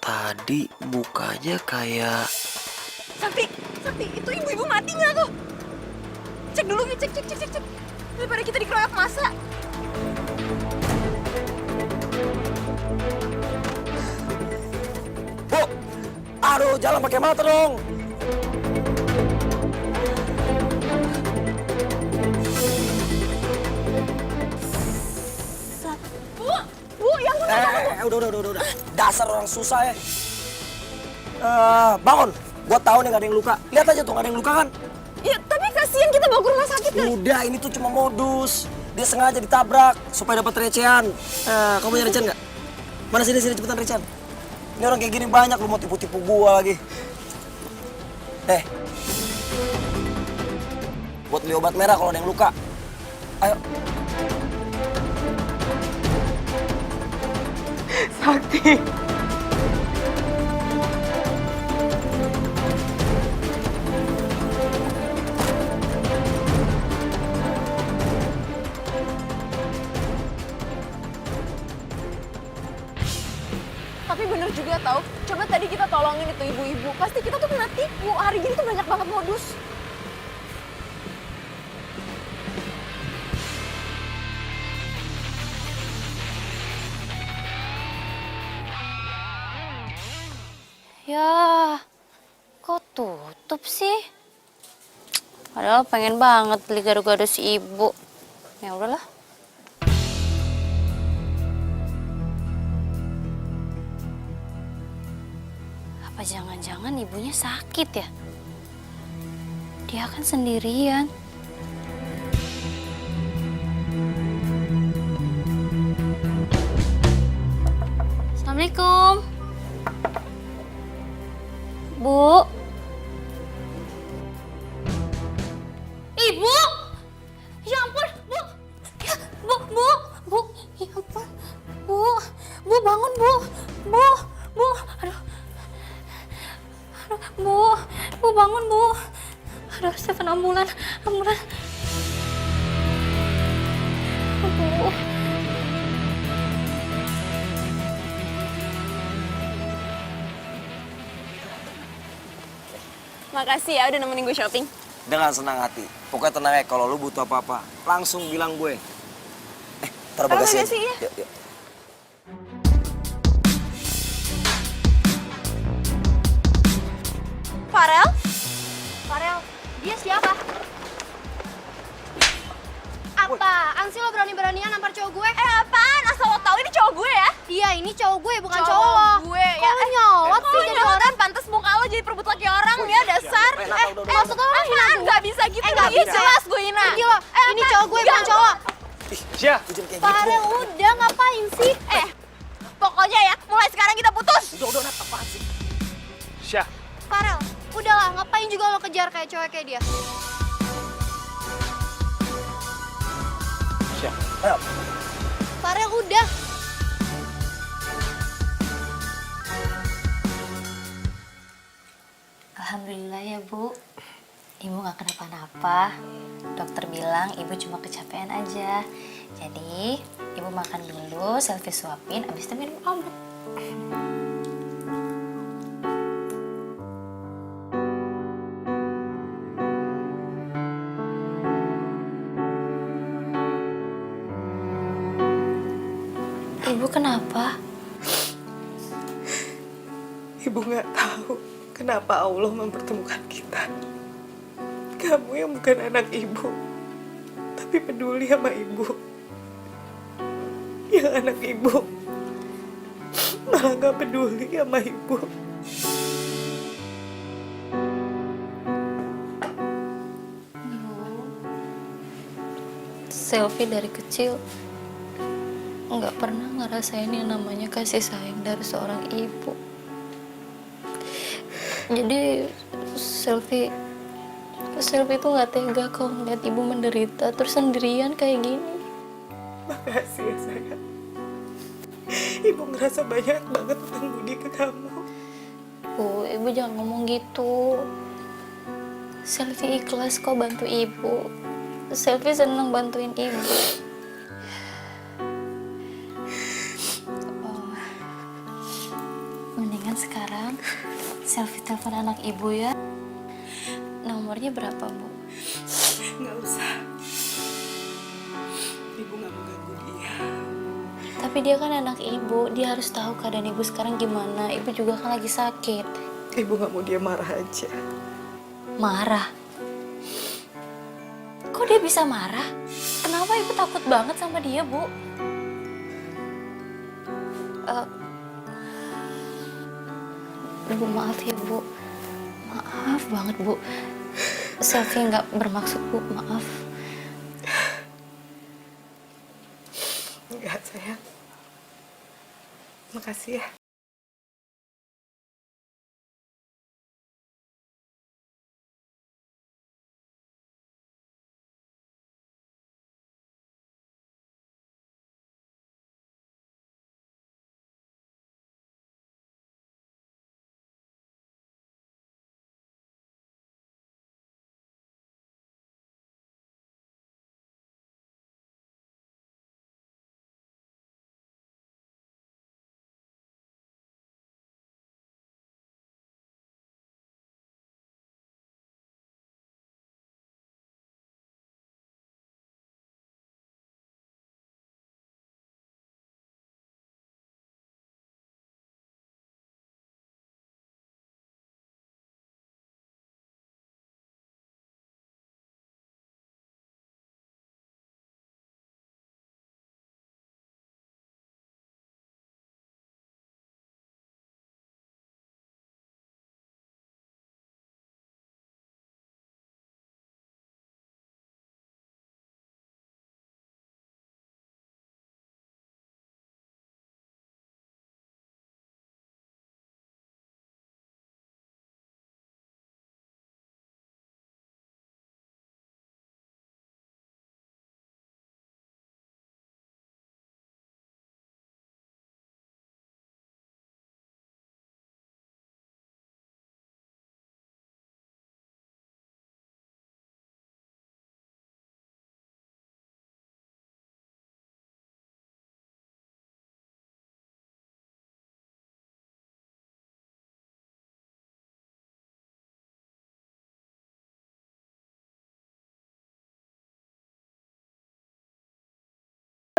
Tadi mukanya kayak... Sakti, itu ibu-ibu mati nggak tuh? Cek dulu, cek. Daripada kita dikeroyok masa. Bu! Aduh, jalan pakai mata dong! Bu, yang Udah. Dasar orang susah ya. Bangun! Gua tahu nih gak ada yang luka. Lihat aja tuh gak ada yang luka kan? Ya, tapi kasihan kasihan kita bawa ke rumah sakit kali. Udah, ini tuh cuma modus. Dia sengaja ditabrak supaya dapat recehan. Nah, kamu punya recehan nggak? Mana sini cepetan recehan. Ini orang kayak gini banyak, lu mau tipu-tipu gua lagi. Buat beli obat merah kalau ada yang luka. Ayo. Sakti. Tapi bener juga tau, coba tadi kita tolongin itu ibu-ibu. Pasti kita tuh kena tipu, hari gini tuh banyak banget modus. Ya, kok tutup sih? Padahal pengen banget beli gado-gado si ibu. Ya udahlah. Apa jangan-jangan ibunya sakit ya? Dia kan sendirian. Assalamualaikum. Bu. Ibu. Ya ampun, Bu. Ya, Bu. Ya ampun. Bu bangun, Bu. Bu. Aduh. Bu bangun, Bu. Aduh, Stefan ambulan. Bu. Makasih ya udah nemenin gue shopping. Dengan senang hati. Pokoknya tenang ya, kalau lu butuh apa-apa, langsung bilang gue. Taruh bagasi aja. Ya. Yuk. Farel? Farel, dia siapa? Apaan sih lo berani-beranian nampar cowok gue? Apaan? Asal lo tahu ini cowok gue ya? Iya, ini cowok gue, bukan cowok lo. gue ya. Kok lo nyolot sih jadi orang? Pantes muka lo jadi perebut laki orang ya, dasar. Maksud lo hina gue? Nggak bisa gitu. Nggak Iya, bisa. jelas gue hina. Pergi lo, ini cowok gue, bukan cowok. Syah, Farel, udah ngapain sih? Pokoknya ya, mulai sekarang kita putus. Udah, apaan sih? Syah. Farel, udahlah, ngapain juga lo kejar kayak cowok kayak dia? Syah. Ayo. Farel, udah. Alhamdulillah ya, Bu. Ibu gak kenapa-napa. Dokter bilang ibu cuma kecapean aja. Jadi, ibu makan dulu, selfie suapin, abis itu minum obat. Ibu kenapa? Ibu nggak tahu kenapa Allah mempertemukan kita. Kamu yang bukan anak ibu, tapi peduli sama ibu. Yang anak ibu malah nggak peduli sama ibu. Selfie dari kecil nggak pernah ngerasain yang namanya kasih sayang dari seorang ibu. Jadi Selfie tuh nggak tega kalau ngeliat ibu menderita terus sendirian kayak gini. Makasih ya sayang. Ibu ngerasa banyak banget utang budi ke kamu. Bu, ibu jangan ngomong gitu. Selfie ikhlas kok bantu ibu. Selfie seneng bantuin ibu. Mendingan sekarang Selfie telepon anak ibu ya. Nomornya berapa, Bu? Nggak usah. Ibu nggak mau ganggu dia. Tapi dia kan anak ibu, dia harus tahu keadaan ibu sekarang gimana. Ibu juga kan lagi sakit. Ibu nggak mau dia marah aja. Marah? Kok dia bisa marah? Kenapa ibu takut banget sama dia, Bu? Bu, maaf ya, Bu. Maaf banget, Bu. Selfie nggak bermaksud, Bu. Maaf. Enggak, sayang. Makasih ya.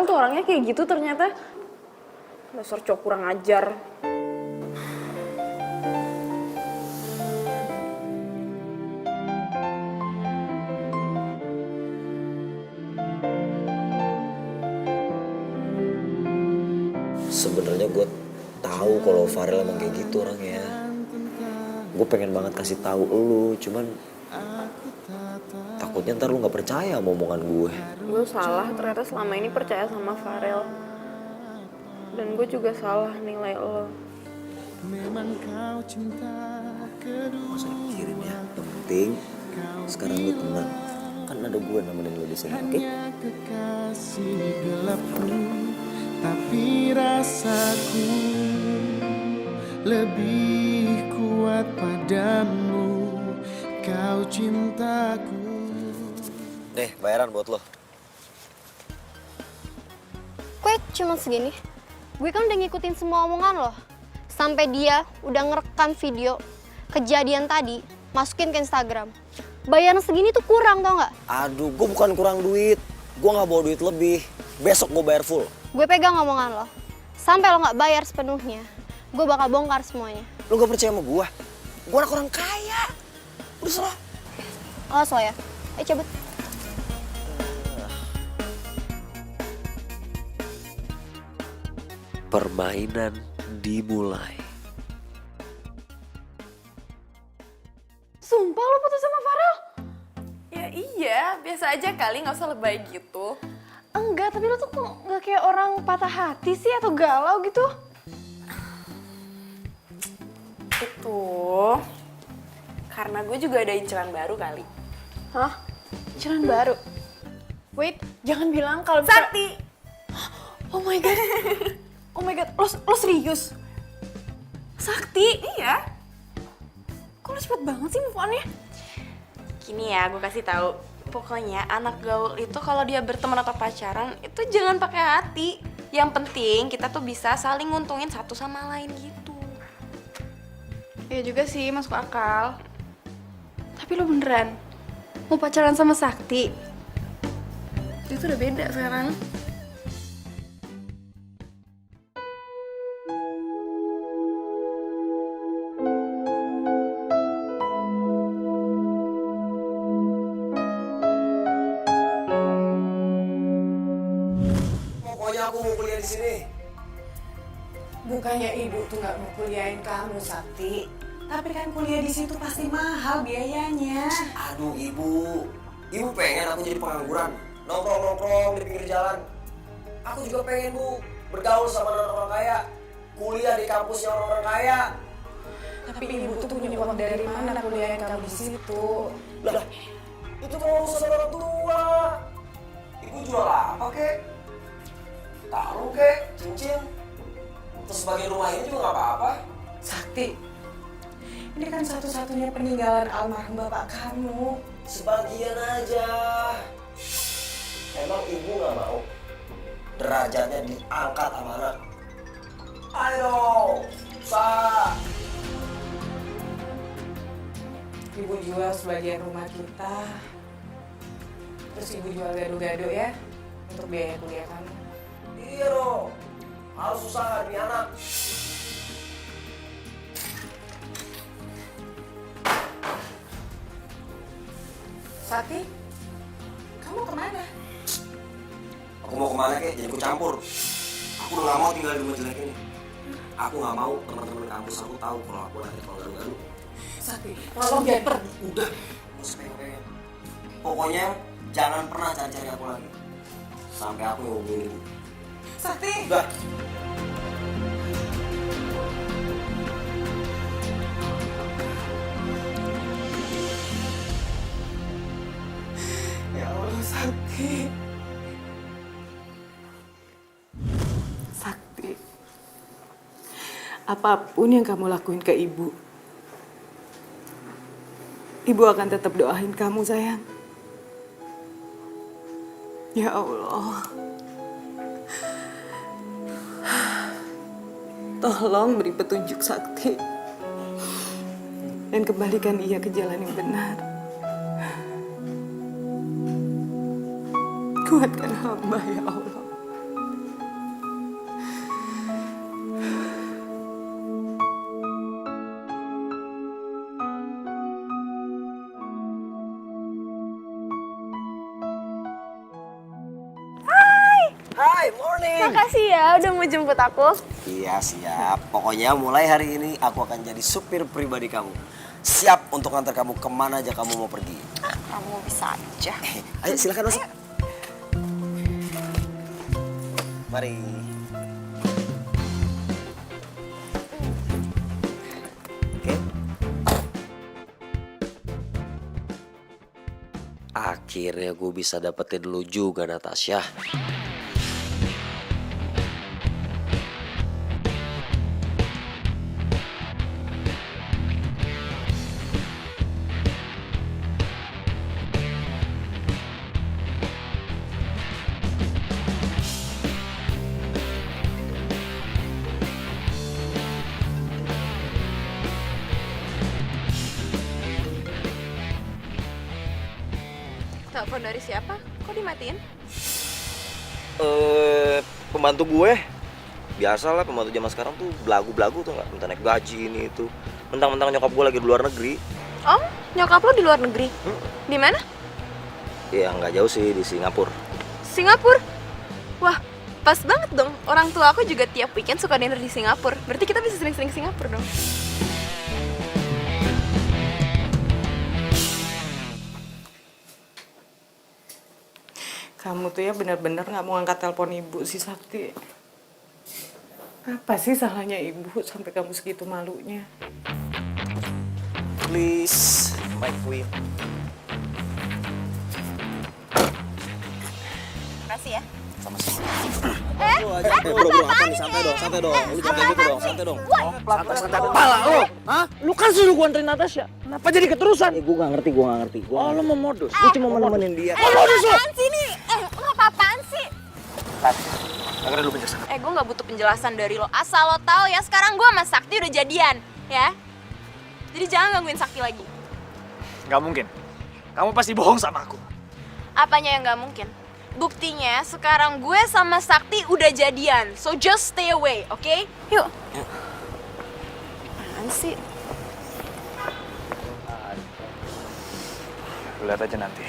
Tuh orangnya kayak gitu ternyata. Dasar cowok kurang ajar. Sebenarnya gue tahu kalau Farel emang kayak gitu orangnya. Gue pengen banget kasih tahu lu, cuman takutnya ntar lu nggak percaya sama omongan gue. Gue salah ternyata selama ini percaya sama Farel. Dan gue juga salah nilai lo. Masa dipikirin ya, yang penting sekarang lu tenang. Kan ada gue nemenin lu di sini, oke? Tapi rasaku lebih kuat padamu, kau cintaku. Nih, bayaran buat lo. Kue cuma segini. Gue kan udah ngikutin semua omongan lo. Sampai dia udah ngerekam video kejadian tadi, masukin ke Instagram. Bayaran segini tuh kurang, tau nggak? Aduh, gue bukan kurang duit. Gue nggak bawa duit lebih. Besok gue bayar full. Gue pegang omongan lo. Sampai lo nggak bayar sepenuhnya, gue bakal bongkar semuanya. Lo gak percaya sama gue? Gue anak orang kaya. Udah salah. Awas lo ya. Ayo cabut. Permainan dimulai. Sumpah lo putus sama Farel? Ya iya, biasa aja kali, nggak usah lebay gitu. Enggak, tapi lo tuh kok nggak kayak orang patah hati sih atau galau gitu? Itu karena gue juga ada inceran baru kali. Hah? Inceran baru? Wait, jangan bilang kalau Sakti! Oh my god. Oh my god, lo serius? Sakti? Iya. Kok lo cepet banget sih move on-nya? Gini ya, gue kasih tahu. Pokoknya anak gaul itu kalau dia berteman atau pacaran itu jangan pakai hati. Yang penting kita tuh bisa saling nguntungin satu sama lain gitu. Ya juga sih, masuk akal. Tapi lo beneran mau pacaran sama Sakti? Itu udah beda sekarang. Pokoknya aku mau kuliah di sini. Bukannya ibu tuh nggak mau kuliahin kamu, Sakti. Tapi kan kuliah di situ pasti mahal biayanya. Aduh ibu pengen aku jadi pengangguran, nongkrong-nongkrong di pinggir jalan. Aku juga pengen bu, bergaul sama orang-orang kaya, kuliah di kampusnya orang-orang kaya. Tapi ibu tuh punya uang dari mana kuliah kamu di situ? Lah, itu mau urusan orang tua. Ibu jual apa kek? Taruh kek, cincin. Terus sebagai rumah ini juga gak apa-apa. Sakti, ini kan satu-satunya peninggalan almarhum bapak kamu. Sebagian aja. Emang ibu gak mau derajatnya diangkat sama anak? Ayo, usah. Ibu jual sebagian rumah kita. Terus ibu jual gado-gado ya, untuk biaya kuliah kamu. Iya dong, harus usaha demi anak. Sakti, kamu kemana? Aku mau kemana kek? Jadi aku campur. Aku udah gak mau tinggal di rumah jelek ini. Aku gak mau teman-teman kampus aku tahu kalau aku lagi kalau garu-garu. Sakti, tolong jangan pergi. Udah, gak usah pengen-pengen. Pokoknya jangan pernah cari-cari aku lagi. Sampai aku ngomongin ibu. Sakti! Udah. Ya Allah, Sakti. Sakti, apapun yang kamu lakuin ke ibu, ibu akan tetap doain kamu, sayang. Ya Allah, tolong beri petunjuk Sakti dan kembalikan ia ke jalan yang benar. Kuatkan hamba, ya Allah. Hai, morning. Makasih ya udah mau jemput aku. Iya, siap. Pokoknya mulai hari ini aku akan jadi supir pribadi kamu. Siap untuk antar kamu kemana aja kamu mau pergi. Kamu bisa aja. Ayo, silakan masuk. Mari. Oke. Akhirnya gue bisa dapetin lu juga, Natasha. Telepon dari siapa? Kok dimatiin? Pembantu gue. Biasalah pembantu zaman sekarang tuh belagu-belagu tuh nggak, minta naik gaji ini itu. Mentang-mentang nyokap gue lagi di luar negeri. Oh, nyokap lo di luar negeri? Di mana? Ya nggak jauh sih, di Singapura. Singapura? Wah, pas banget dong. Orang tua aku juga tiap weekend suka dinner di Singapura. Berarti kita bisa sering-sering ke Singapura dong. Kamu tuh ya benar-benar nggak mau angkat telepon ibu sih, Sakti. Apa sih salahnya ibu sampai kamu segitu malunya? Please, my queen. Makasih ya. Sama-sama. Bro, apa nih? Santai dong. Lu jangan kayak gitu dong, santai dong. Santai kepala lo. Hah? Lu kan suruh gua anterin Natasha. Kenapa jadi keterusan? Gue gak ngerti. Oh, lu mau modus. Gue cuma mau nemenin dia. Modus lo? Apaan sih nih? Lo apa-apaan sih? Akhirnya lu penjelasan. Gue nggak butuh penjelasan dari lo. Asal lo tahu ya, sekarang gue sama Sakti udah jadian, ya. Jadi jangan gangguin Sakti lagi. Gak mungkin. Kamu pasti bohong sama aku. Apanya yang nggak mungkin? Buktinya sekarang gue sama Sakti udah jadian. So just stay away, oke? Yuk. Apaan sih? Lihat aja nanti.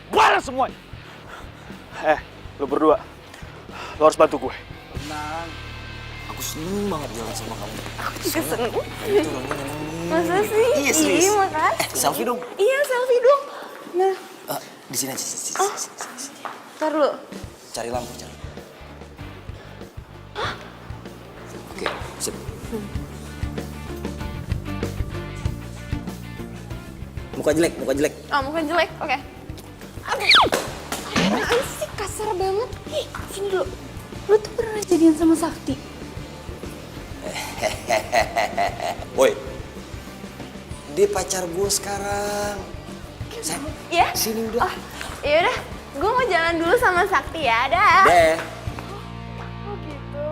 Balas semuanya. Lu berdua. Lo harus bantu gue. Tenang. Aku seneng banget jalan sama kamu. Aku juga seneng. Kamu tuh orangnya nyenengin. Masa sih? Iya, serius. Iya, makasih. Selfie dong. Iya, selfie dong. Nah, Di sini aja, sini. ntar dulu. Cari lampu, cari. Oke, sip. Muka jelek. Oh, muka jelek, oke. Aduh, apaan sih? Kasar banget. Ih, sini dulu. Lu tuh pernah jadian sama Sakti? Woi, dia pacar gue sekarang. Sayang, Iya? sini udah. Oh, yaudah. Gue mau jalan dulu sama Sakti ya. Dah. Deh. Oh, gitu.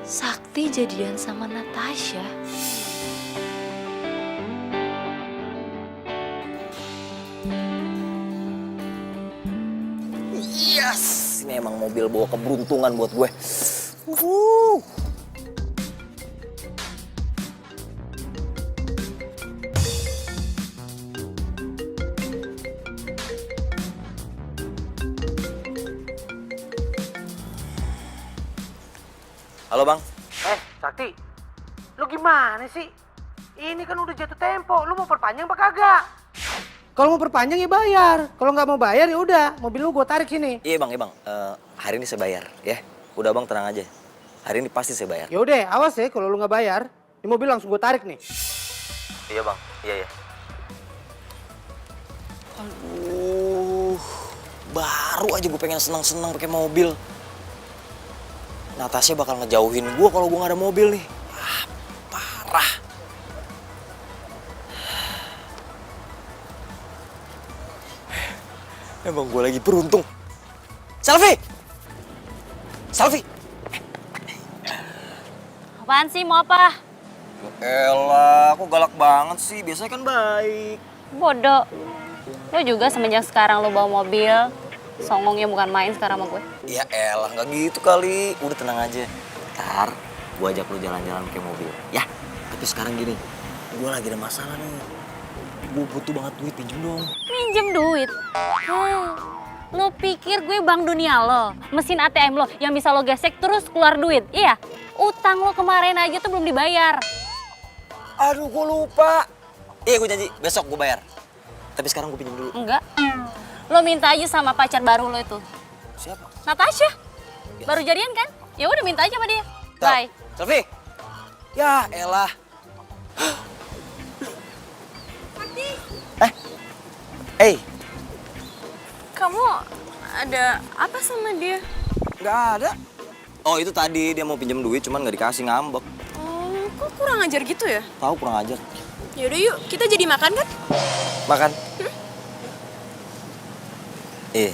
Sakti jadian sama Natasha. Yes, ini emang mobil bawa keberuntungan buat gue. Halo bang. Sakti, lu gimana sih? Ini kan udah jatuh tempo, lu mau perpanjang apa kagak? Kalau mau perpanjang ya bayar, kalau nggak mau bayar ya udah, mobil lu gue tarik sini. Iya bang. Hari ini saya bayar, ya. Udah bang, tenang aja. Hari ini pasti saya bayar. Ya udah, awas ya kalau lu nggak bayar, ini mobil langsung gue tarik nih. Iya bang, iya. Aduh, baru aja gue pengen senang-senang pakai mobil. Natasha bakal ngejauhin gue kalau gue nggak ada mobil nih. Parah. Emang gue lagi beruntung. Selfie! Apaan sih, mau apa? Elah, kok galak banget sih? Biasanya kan baik. Bodoh. Lo juga semenjak sekarang lo bawa mobil, songongnya bukan main sekarang sama gue. Ya elah, nggak gitu kali. Udah tenang aja. Ntar gue ajak lo jalan-jalan pakai mobil. Ya, tapi sekarang gini. Gue lagi ada masalah nih. Gue butuh banget duit, pinjem dong. Minjem duit? Lo pikir gue bank dunia lo? Mesin ATM lo yang bisa lo gesek terus keluar duit? Iya? Utang lo kemarin aja tuh belum dibayar. Aduh, gue lupa. Iya, gue janji. Besok gue bayar. Tapi sekarang gue pinjem dulu. Enggak. Lo minta aja sama pacar baru lo itu. Siapa? Natasha. Baru jadian kan? Ya udah minta aja sama dia. Bye. Selfie. Ya elah. Hey. Kamu ada apa sama dia? Nggak ada. Oh, itu tadi dia mau pinjam duit cuman nggak dikasih, ngambek. Oh, kok kurang ajar gitu ya? Tahu kurang ajar. Yaudah yuk, kita jadi makan kan? Makan. Iya.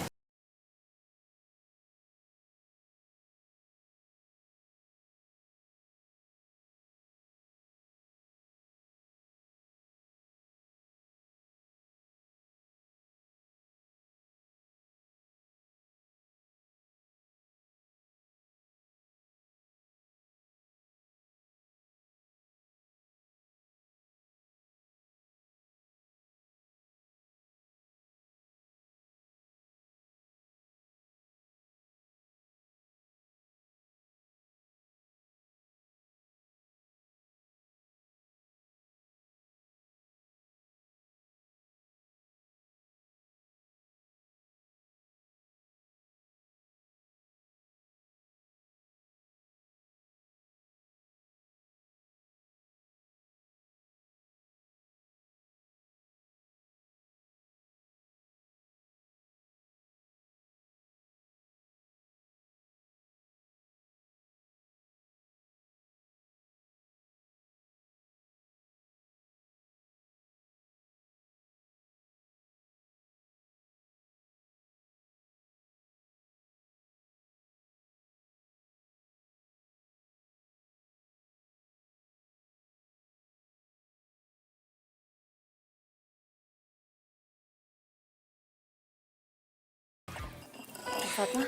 Fatma,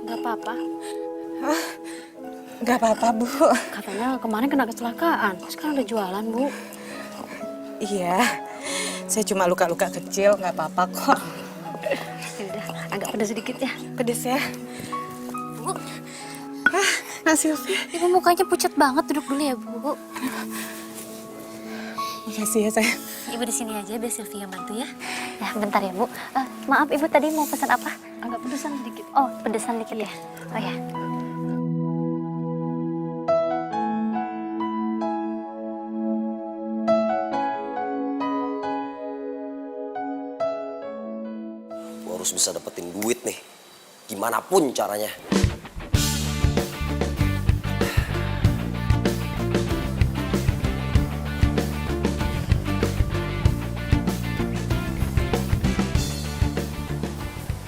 nggak apa-apa. Nggak apa-apa, Bu. Katanya kemarin kena kecelakaan, sekarang udah jualan, Bu. Iya, saya cuma luka-luka kecil, nggak apa-apa kok. Udah, agak pedas sedikit ya. Pedes ya. Bu, Nah Sylvia. Ibu mukanya pucat banget, duduk dulu ya Bu. Makasih ya sayang. Ibu di sini aja biar Sylvia bantu ya. Ya bentar ya Bu. Maaf Ibu tadi mau pesan apa? Agak pedesan sedikit. Oh pedesan dikit ya. Oh ya. Gue harus bisa dapetin duit nih, gimana pun caranya.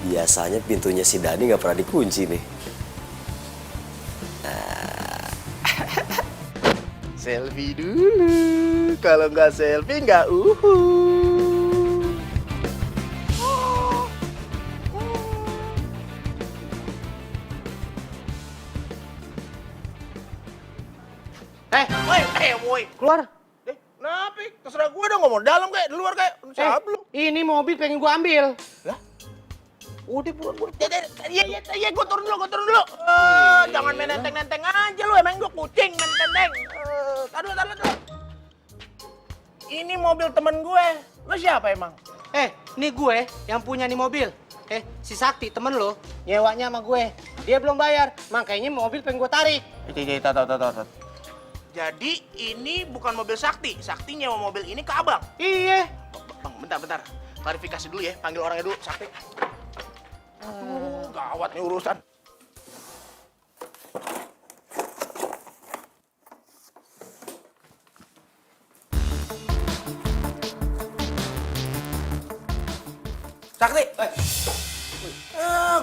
Biasanya pintunya si Dani nggak pernah dikunci nih. Selfie dulu. Kalau nggak selfie nggak woi, Keluar. Kenapa? Terserah gue dong, ngomong dalam kayak, di luar kayak. Siapa lu? Ini mobil pengen gua ambil. Lah? Udah buruan. Iya, gue turun dulu. Jangan main nenteng-nenteng aja lu, emang gue kucing main nenteng. Taruh. Ini mobil temen gue. Lu siapa emang? Ini gue yang punya nih mobil. Si Sakti temen lo nyewanya sama gue. Dia belum bayar, makanya mobil pengen gue tarik. Tahu. Jadi ini bukan mobil Sakti. Sakti nyewa mobil ini ke abang. Iya. Bang, bentar. Klarifikasi dulu ya, panggil orangnya dulu, Sakti. Gawat nih urusan. Sakti,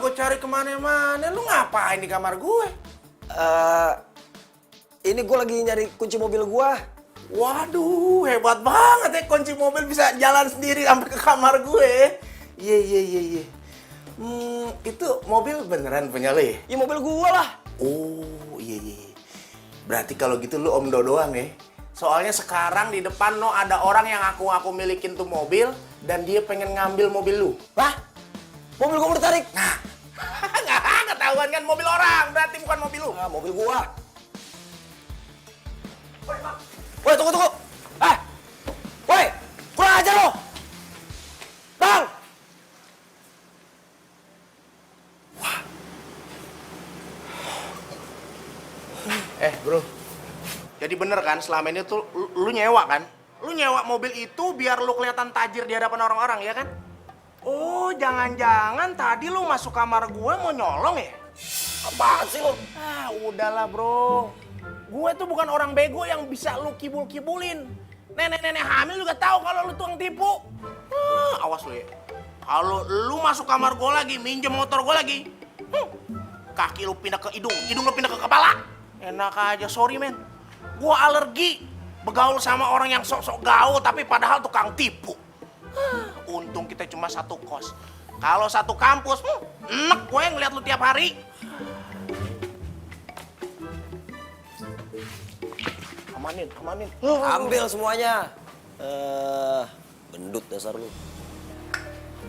gue cari kemana-mana. Lu ngapain di kamar gue? Ini gue lagi nyari kunci mobil gue. Waduh, hebat banget ya, kunci mobil bisa jalan sendiri sampai ke kamar gue. Iya. Itu mobil beneran punya lo ya? Ya mobil gue lah. Oh, iya. Berarti kalau gitu lu Om Do doang ya? Soalnya sekarang di depan lo ada orang yang aku milikin tuh mobil dan dia pengen ngambil mobil lu. Hah? Mobil gue mau ditarik? Nah, nggak ketahuan kan mobil orang, berarti bukan mobil lu. Ah, mobil gue. Woi, tunggu. Woi, kurang ajar lo. Bang. Bro. Jadi bener kan selama ini tuh lu nyewa kan? Lu nyewa mobil itu biar lu kelihatan tajir di hadapan orang-orang, ya kan? Oh, jangan-jangan tadi lu masuk kamar gue mau nyolong ya? Apaan sih lo? Udahlah bro. Gue tuh bukan orang bego yang bisa lu kibul-kibulin. Nenek-nenek hamil juga tahu kalau lu tukang tipu. Awas lu ya. Kalau lu masuk kamar gue lagi, minjem motor gue lagi, kaki lu pindah ke hidung lu pindah ke kepala. Enak aja, sorry men. Gue alergi begaul sama orang yang sok-sok gaul tapi padahal tukang tipu. Untung kita cuma satu kos. Kalau satu kampus, enak gue ngeliat lu tiap hari. Amanin. Ambil semuanya. Gendut dasar lu.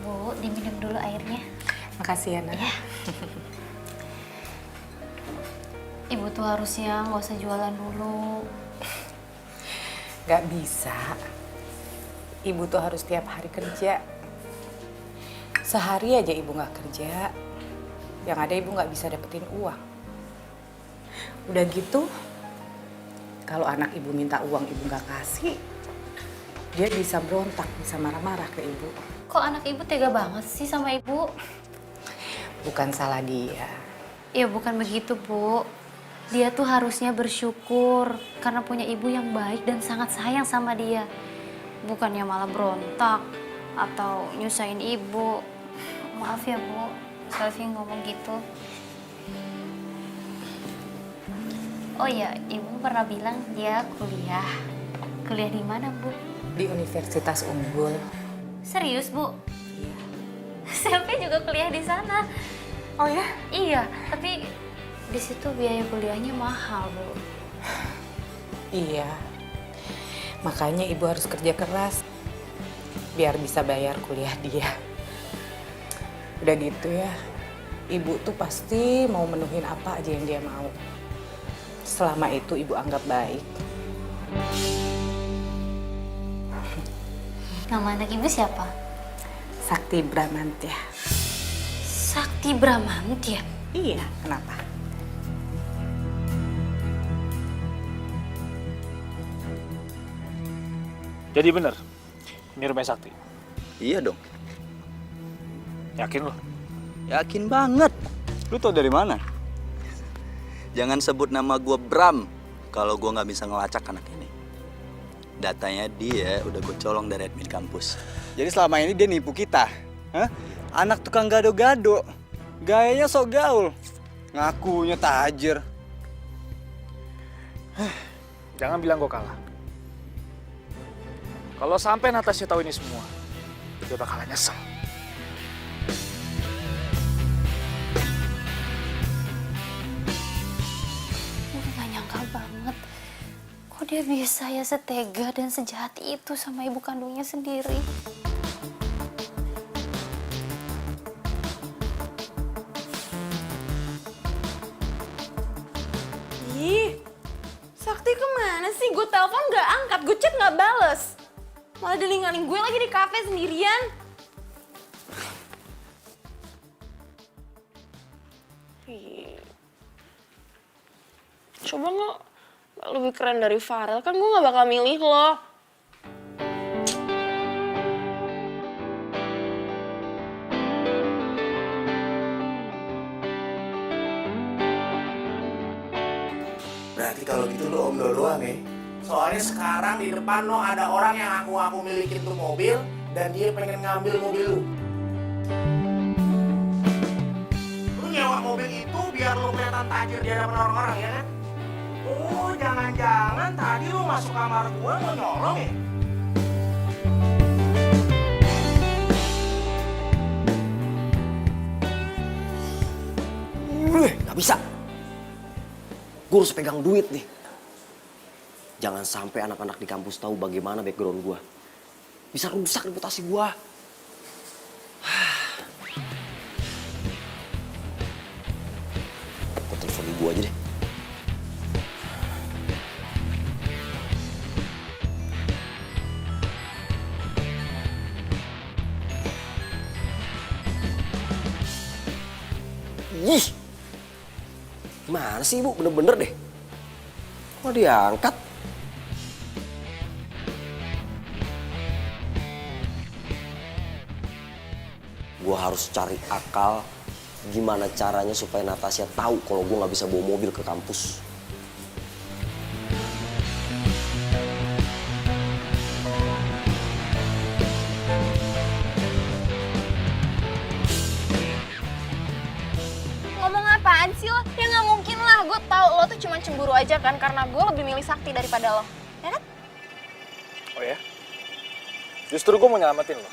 Bu, diminum dulu airnya. Makasih ya, Nak. Ya. Ibu tuh harusnya nggak usah jualan dulu. Gak bisa. Ibu tuh harus tiap hari kerja. Sehari aja ibu gak kerja, yang ada ibu gak bisa dapetin uang. Udah gitu, kalau anak ibu minta uang ibu gak kasih, dia bisa berontak, bisa marah-marah ke ibu. Kok anak ibu tega banget sih sama ibu? Bukan salah dia. Ya bukan begitu, Bu. Dia tuh harusnya bersyukur karena punya ibu yang baik dan sangat sayang sama dia. Bukannya malah berontak atau nyusahin ibu. Maaf ya, Bu. Selfie ngomong gitu. Oh iya, ibu pernah bilang dia kuliah. Kuliah di mana, Bu? Di Universitas Unggul. Serius, Bu? Iya. Selfie juga kuliah di sana. Oh ya? Iya, tapi di situ biaya kuliahnya mahal, Bu. Iya. Makanya ibu harus kerja keras biar bisa bayar kuliah dia. Udah gitu ya, ibu tuh pasti mau menuhin apa aja yang dia mau. Selama itu ibu anggap baik. Nama anak ibu siapa? Sakti Bramantya. Sakti Bramantya? Iya, kenapa? Jadi bener, ini rumah Sakti. Iya dong. Yakin lo? Yakin banget. Lu tau dari mana? Jangan sebut nama gue Bram kalau gue nggak bisa ngelacak anak ini. Datanya dia udah gue colong dari admin kampus. Jadi selama ini dia nipu kita. Hah? Anak tukang gado-gado. Gayanya sok gaul. Ngakunya tajir. Jangan bilang gue kalah. Kalau sampai Natasha tahu ini semua, dia bakalan nyesel. Gue gak nyangka banget. Kok dia bisa ya setega dan sejahat itu sama ibu kandungnya sendiri. Ih, Sakti kemana sih? Gue telepon gak angkat, gue chat gak bales. Malah dia ninggalin gue lagi di kafe sendirian. Ih. Coba nggak lebih keren dari Farel, kan gue gak bakal milih lo. Berarti kalau gitu lo om doang ya. Soalnya sekarang di depan lo ada orang yang aku milikin tuh mobil dan dia pengen ngambil mobil lu. Lu nyewa mobil itu biar lo kelihatan tajir di hadapan orang-orang ya kan? Oh, jangan-jangan tadi lu masuk kamar gua mau nyolong ya? Gak bisa. Gue harus pegang duit nih. Jangan sampai anak-anak di kampus tahu bagaimana background gue. Bisa rusak reputasi gue. Gue telepon ibu aja deh. Ih, gimana sih ibu? Bener-bener deh. Kok diangkat? Gue harus cari akal gimana caranya supaya Natasha tahu kalau gue nggak bisa bawa mobil ke kampus. Ngomong apaan sih lo? Ya nggak mungkin lah, gue tahu lo tuh cuma cemburu aja kan karena gue lebih milih Sakti daripada lo. Ya kan? Oh ya? Justru gue mau nyelamatin lo.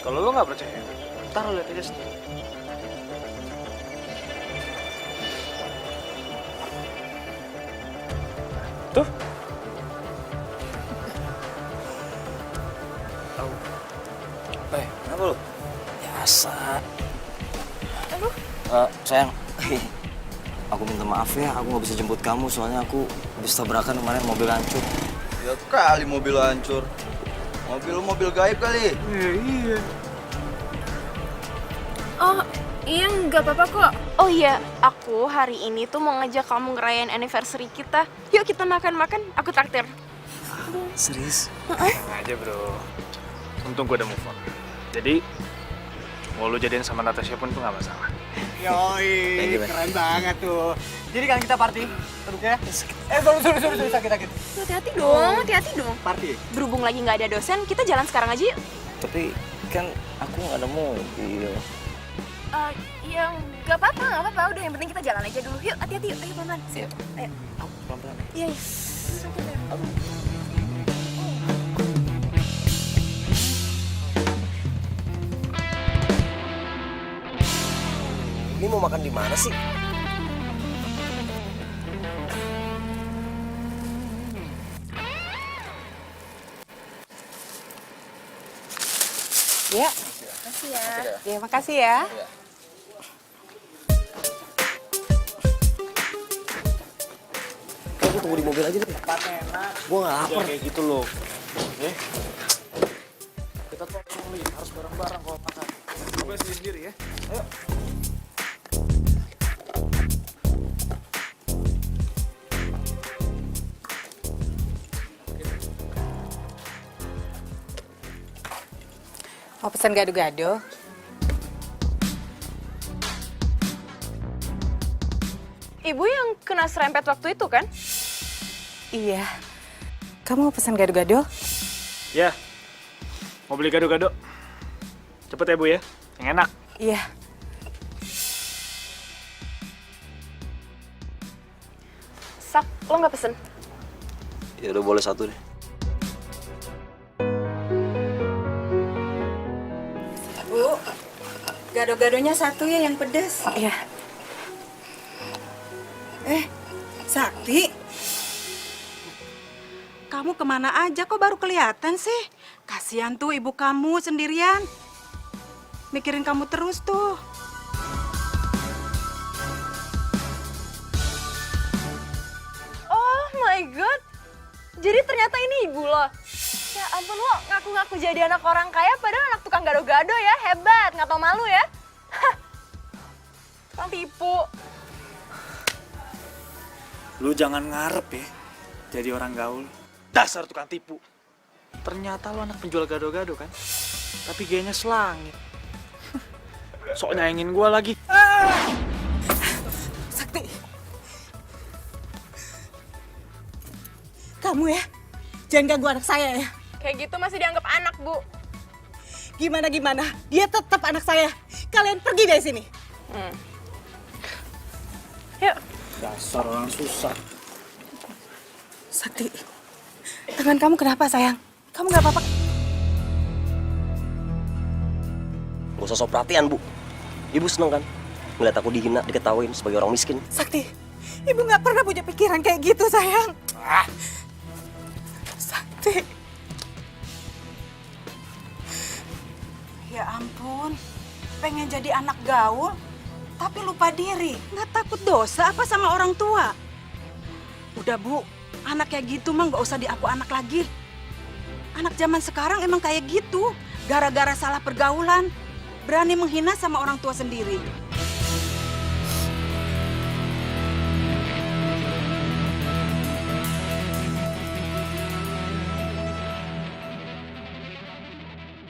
Kalau lo nggak percaya, ntar lo lihat aja sendiri. Tuh. Kenapa lu? Biasa. Aduh. Sayang, aku minta maaf ya, aku nggak bisa jemput kamu soalnya aku habis tabrakan kemarin mobil hancur. Ya kali mobil hancur. Mobil gaib kali. Iya. Oh, iya nggak apa-apa kok. Oh iya, aku hari ini tuh mau ngajak kamu ngerayain anniversary kita. Yuk kita makan-makan, aku traktir. Serius? Aja bro. Untung gue udah move on. Jadi, mau lu jadian sama Natasha pun tuh gak masalah. Yoi, keren banget tuh. Jadi kan kita party, terus ya? Sorry, sakit. Hati-hati dong. Party? Berhubung lagi nggak ada dosen, kita jalan sekarang aja yuk. Tapi kan aku nggak ada mobil. Ya nggak apa-apa. Udah yang penting kita jalan aja dulu. Yuk, hati-hati yuk. Ayo pelan-pelan. Siap. Ayo. Pelan-pelan. Iya. Ini mau makan di mana sih? Ya. Makasih ya. Ya, makasih ya. gue tunggu di mobil aja deh. Gue gak lapar. Kayak gitu loh. Oke. Kita tuh harus bareng-bareng kalau makan. Gue sendiri ya. Ayo. Mau pesan gado-gado? Ibu yang kena serempet waktu itu kan? Iya. Kamu mau pesan gado-gado? Ya. Mau beli gado-gado. Cepet ya Bu ya. Yang enak. Iya. Sak, lo nggak pesen? Ya udah boleh satu deh. Bu, gado-gadonya satu ya yang pedas. Iya. Sakti. Kamu kemana aja kok baru kelihatan sih? Kasihan tuh ibu kamu sendirian. Mikirin kamu terus tuh. Oh my god. Jadi ternyata ini ibu lo. Ya ampun, lo ngaku-ngaku jadi anak orang kaya padahal anak tukang gado-gado ya. Hebat, nggak tau malu ya. Hah. Tukang tipu. Lu jangan ngarep ya. Jadi orang gaul. Dasar tukang tipu. Ternyata lo anak penjual gado-gado kan? Tapi gayanya selangit. Sok nyayangin gue lagi. Sakti. Kamu ya, jangan ganggu anak saya ya. Kayak gitu masih dianggap anak, Bu. Gimana, dia tetap anak saya. Kalian pergi dari sini. Yuk. Dasar orang susah. Sakti, tangan kamu kenapa sayang? Kamu nggak apa-apa? Gak usah sok perhatian, Bu. Ibu seneng kan? Ngeliat aku dihina, diketawain sebagai orang miskin. Sakti, ibu nggak pernah punya pikiran kayak gitu sayang. Sakti. Ya ampun, pengen jadi anak gaul, tapi lupa diri. Nggak takut dosa apa sama orang tua? Udah Bu, anak kayak gitu mah nggak usah diaku anak lagi. Anak zaman sekarang emang kayak gitu, gara-gara salah pergaulan, berani menghina sama orang tua sendiri.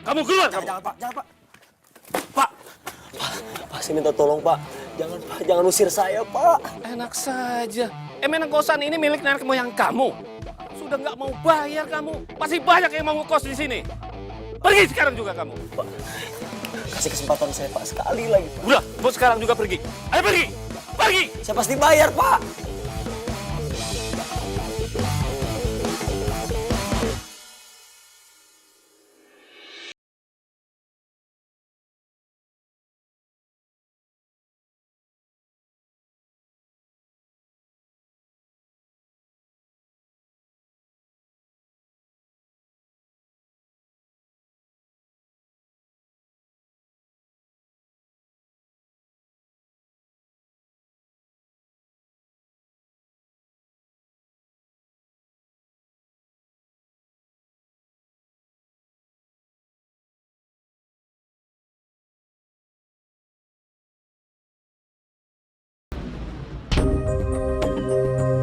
Kamu keluar, kamu. Jangan, Pak. Jangan, Pak. Pak. Pak, saya minta tolong, Pak. Jangan, Pak. Jangan usir saya, Pak. Enak saja. Emang kosan ini milik nenek moyang kamu. Sudah nggak mau bayar kamu. Masih banyak yang mau ngekos di sini. Pergi sekarang juga kamu. Pak, kasih kesempatan saya, Pak. Sekali lagi, Pak. Udah, mau sekarang juga pergi. Ayo pergi. Pergi. Saya pasti bayar, Pak.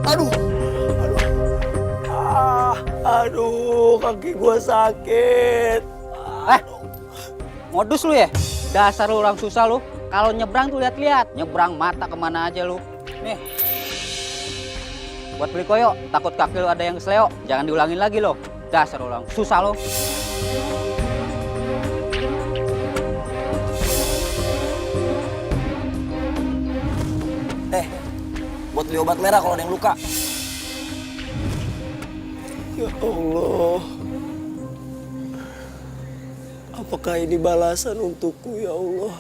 Aduh, aduh, kaki gua sakit. Modus lu ya? Dasar lu orang susah lu. Kalau nyebrang tuh lihat-lihat. Nyebrang mata kemana aja lu. Nih. Buat beli koyo, takut kaki lu ada yang kesleo. Jangan diulangin lagi lo. Dasar orang susah lu. Buat beli obat merah kalau ada yang luka. Ya Allah. Apakah ini balasan untukku, ya Allah?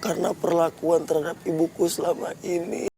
Karena perlakuan terhadap ibuku selama ini.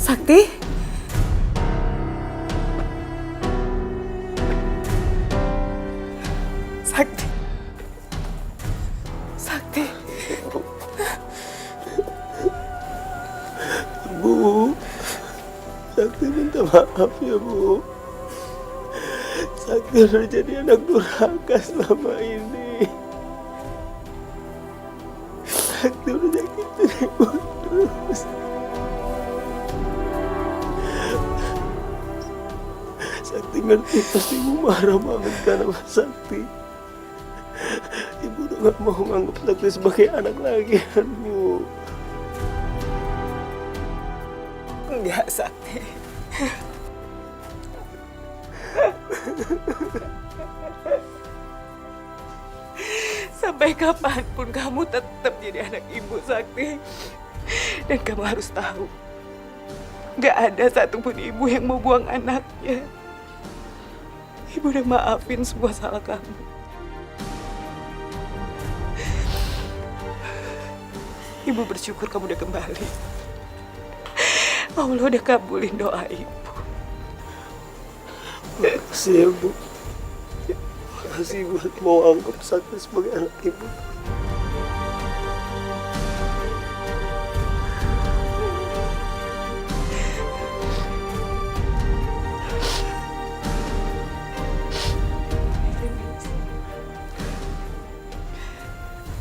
Sakti? Sakti. Sakti. Bu, Sakti minta maaf ya Bu. Sakti udah jadi anak durhaka selama ini. Sakti udah nyakitin Ibu terus. Sakti ngerti pasti Ibu marah banget kan sama Sakti. Ibu udah gak mau nganggap Sakti sebagai anak lagi kan Bu. Enggak, Sakti. Sampai kapanpun kamu tetap jadi anak ibu, Sakti. Dan kamu harus tahu, gak ada satupun ibu yang mau buang anaknya. Ibu udah maafin semua salah kamu. Ibu bersyukur kamu udah kembali. Allah udah kabulin doa ibu. Makasih ya Bu. Makasih Ibu mau anggap Sakti sebagai anak Ibu.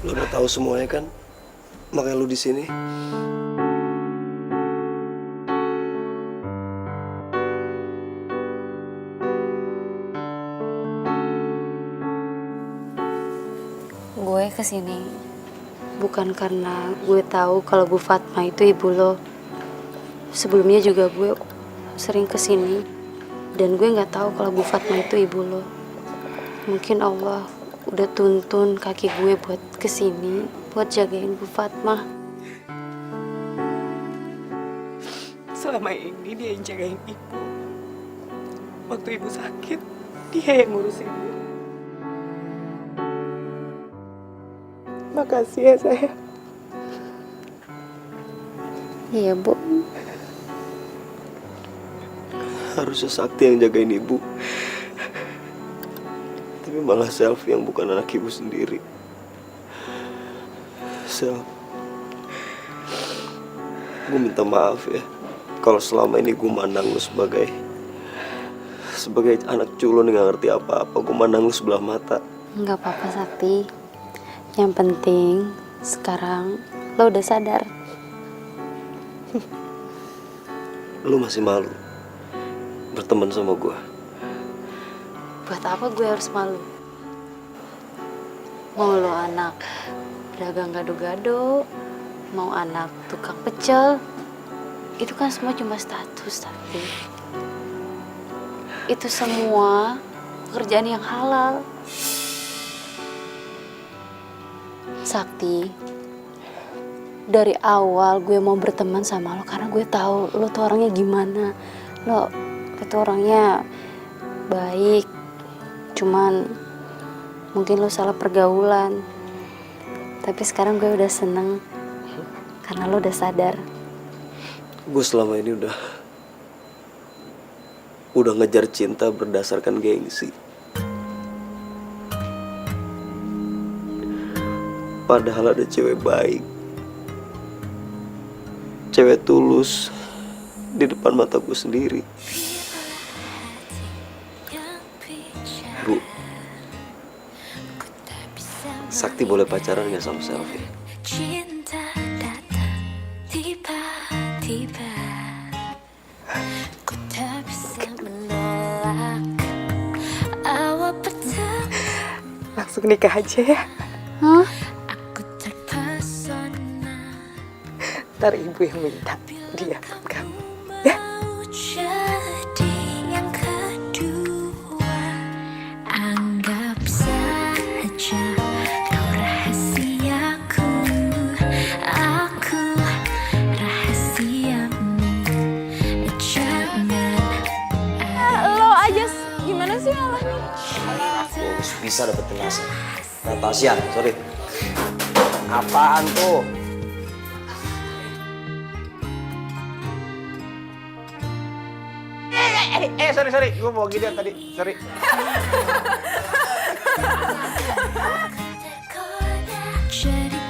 Lo udah tahu semuanya kan? Makanya lu di sini. Gue kesini bukan karena gue tahu kalau Bu Fatma itu ibu lo. Sebelumnya juga gue sering kesini dan gue nggak tahu kalau Bu Fatma itu ibu lo. Mungkin Allah udah tuntun kaki gue buat kesini, buat jagain Bu Fatma. Selama ini dia yang jagain ibu. Waktu ibu sakit, dia yang ngurus ibu. Makasih ya sayang. Iya Bu. Harusnya Sakti yang jagain Ibu. Tapi malah Selfie yang bukan anak Ibu sendiri. Self, gue minta maaf ya kalau selama ini gue mandang lu sebagai anak culun yang gak ngerti apa-apa. Gue mandang lu sebelah mata. Nggak apa-apa Sakti. Yang penting sekarang lo udah sadar. Lu masih malu berteman sama gue. Buat apa gue harus malu? Mau lo anak pedagang gado-gado, mau anak tukang pecel, itu kan semua cuma status, tapi itu semua pekerjaan yang halal. Sakti, dari awal gue mau berteman sama lo karena gue tahu lo tuh orangnya gimana. Lo tuh orangnya baik, cuman mungkin lo salah pergaulan. Tapi sekarang gue udah seneng karena lo udah sadar. Gue selama ini udah ngejar cinta berdasarkan gengsi. Padahal ada cewek baik, cewek tulus di depan mata gue sendiri. Bu, Sakti boleh pacaran gak sama Selfie? Langsung nikah aja ya. Hah? Ntar ibu yang minta dia buat kamu. Ya? Lo aja gimana sih alahnya? Bisa dapetin Natasha, sorry. Apaan tuh? Sorry, gue mau ginian tadi, sorry. Jadi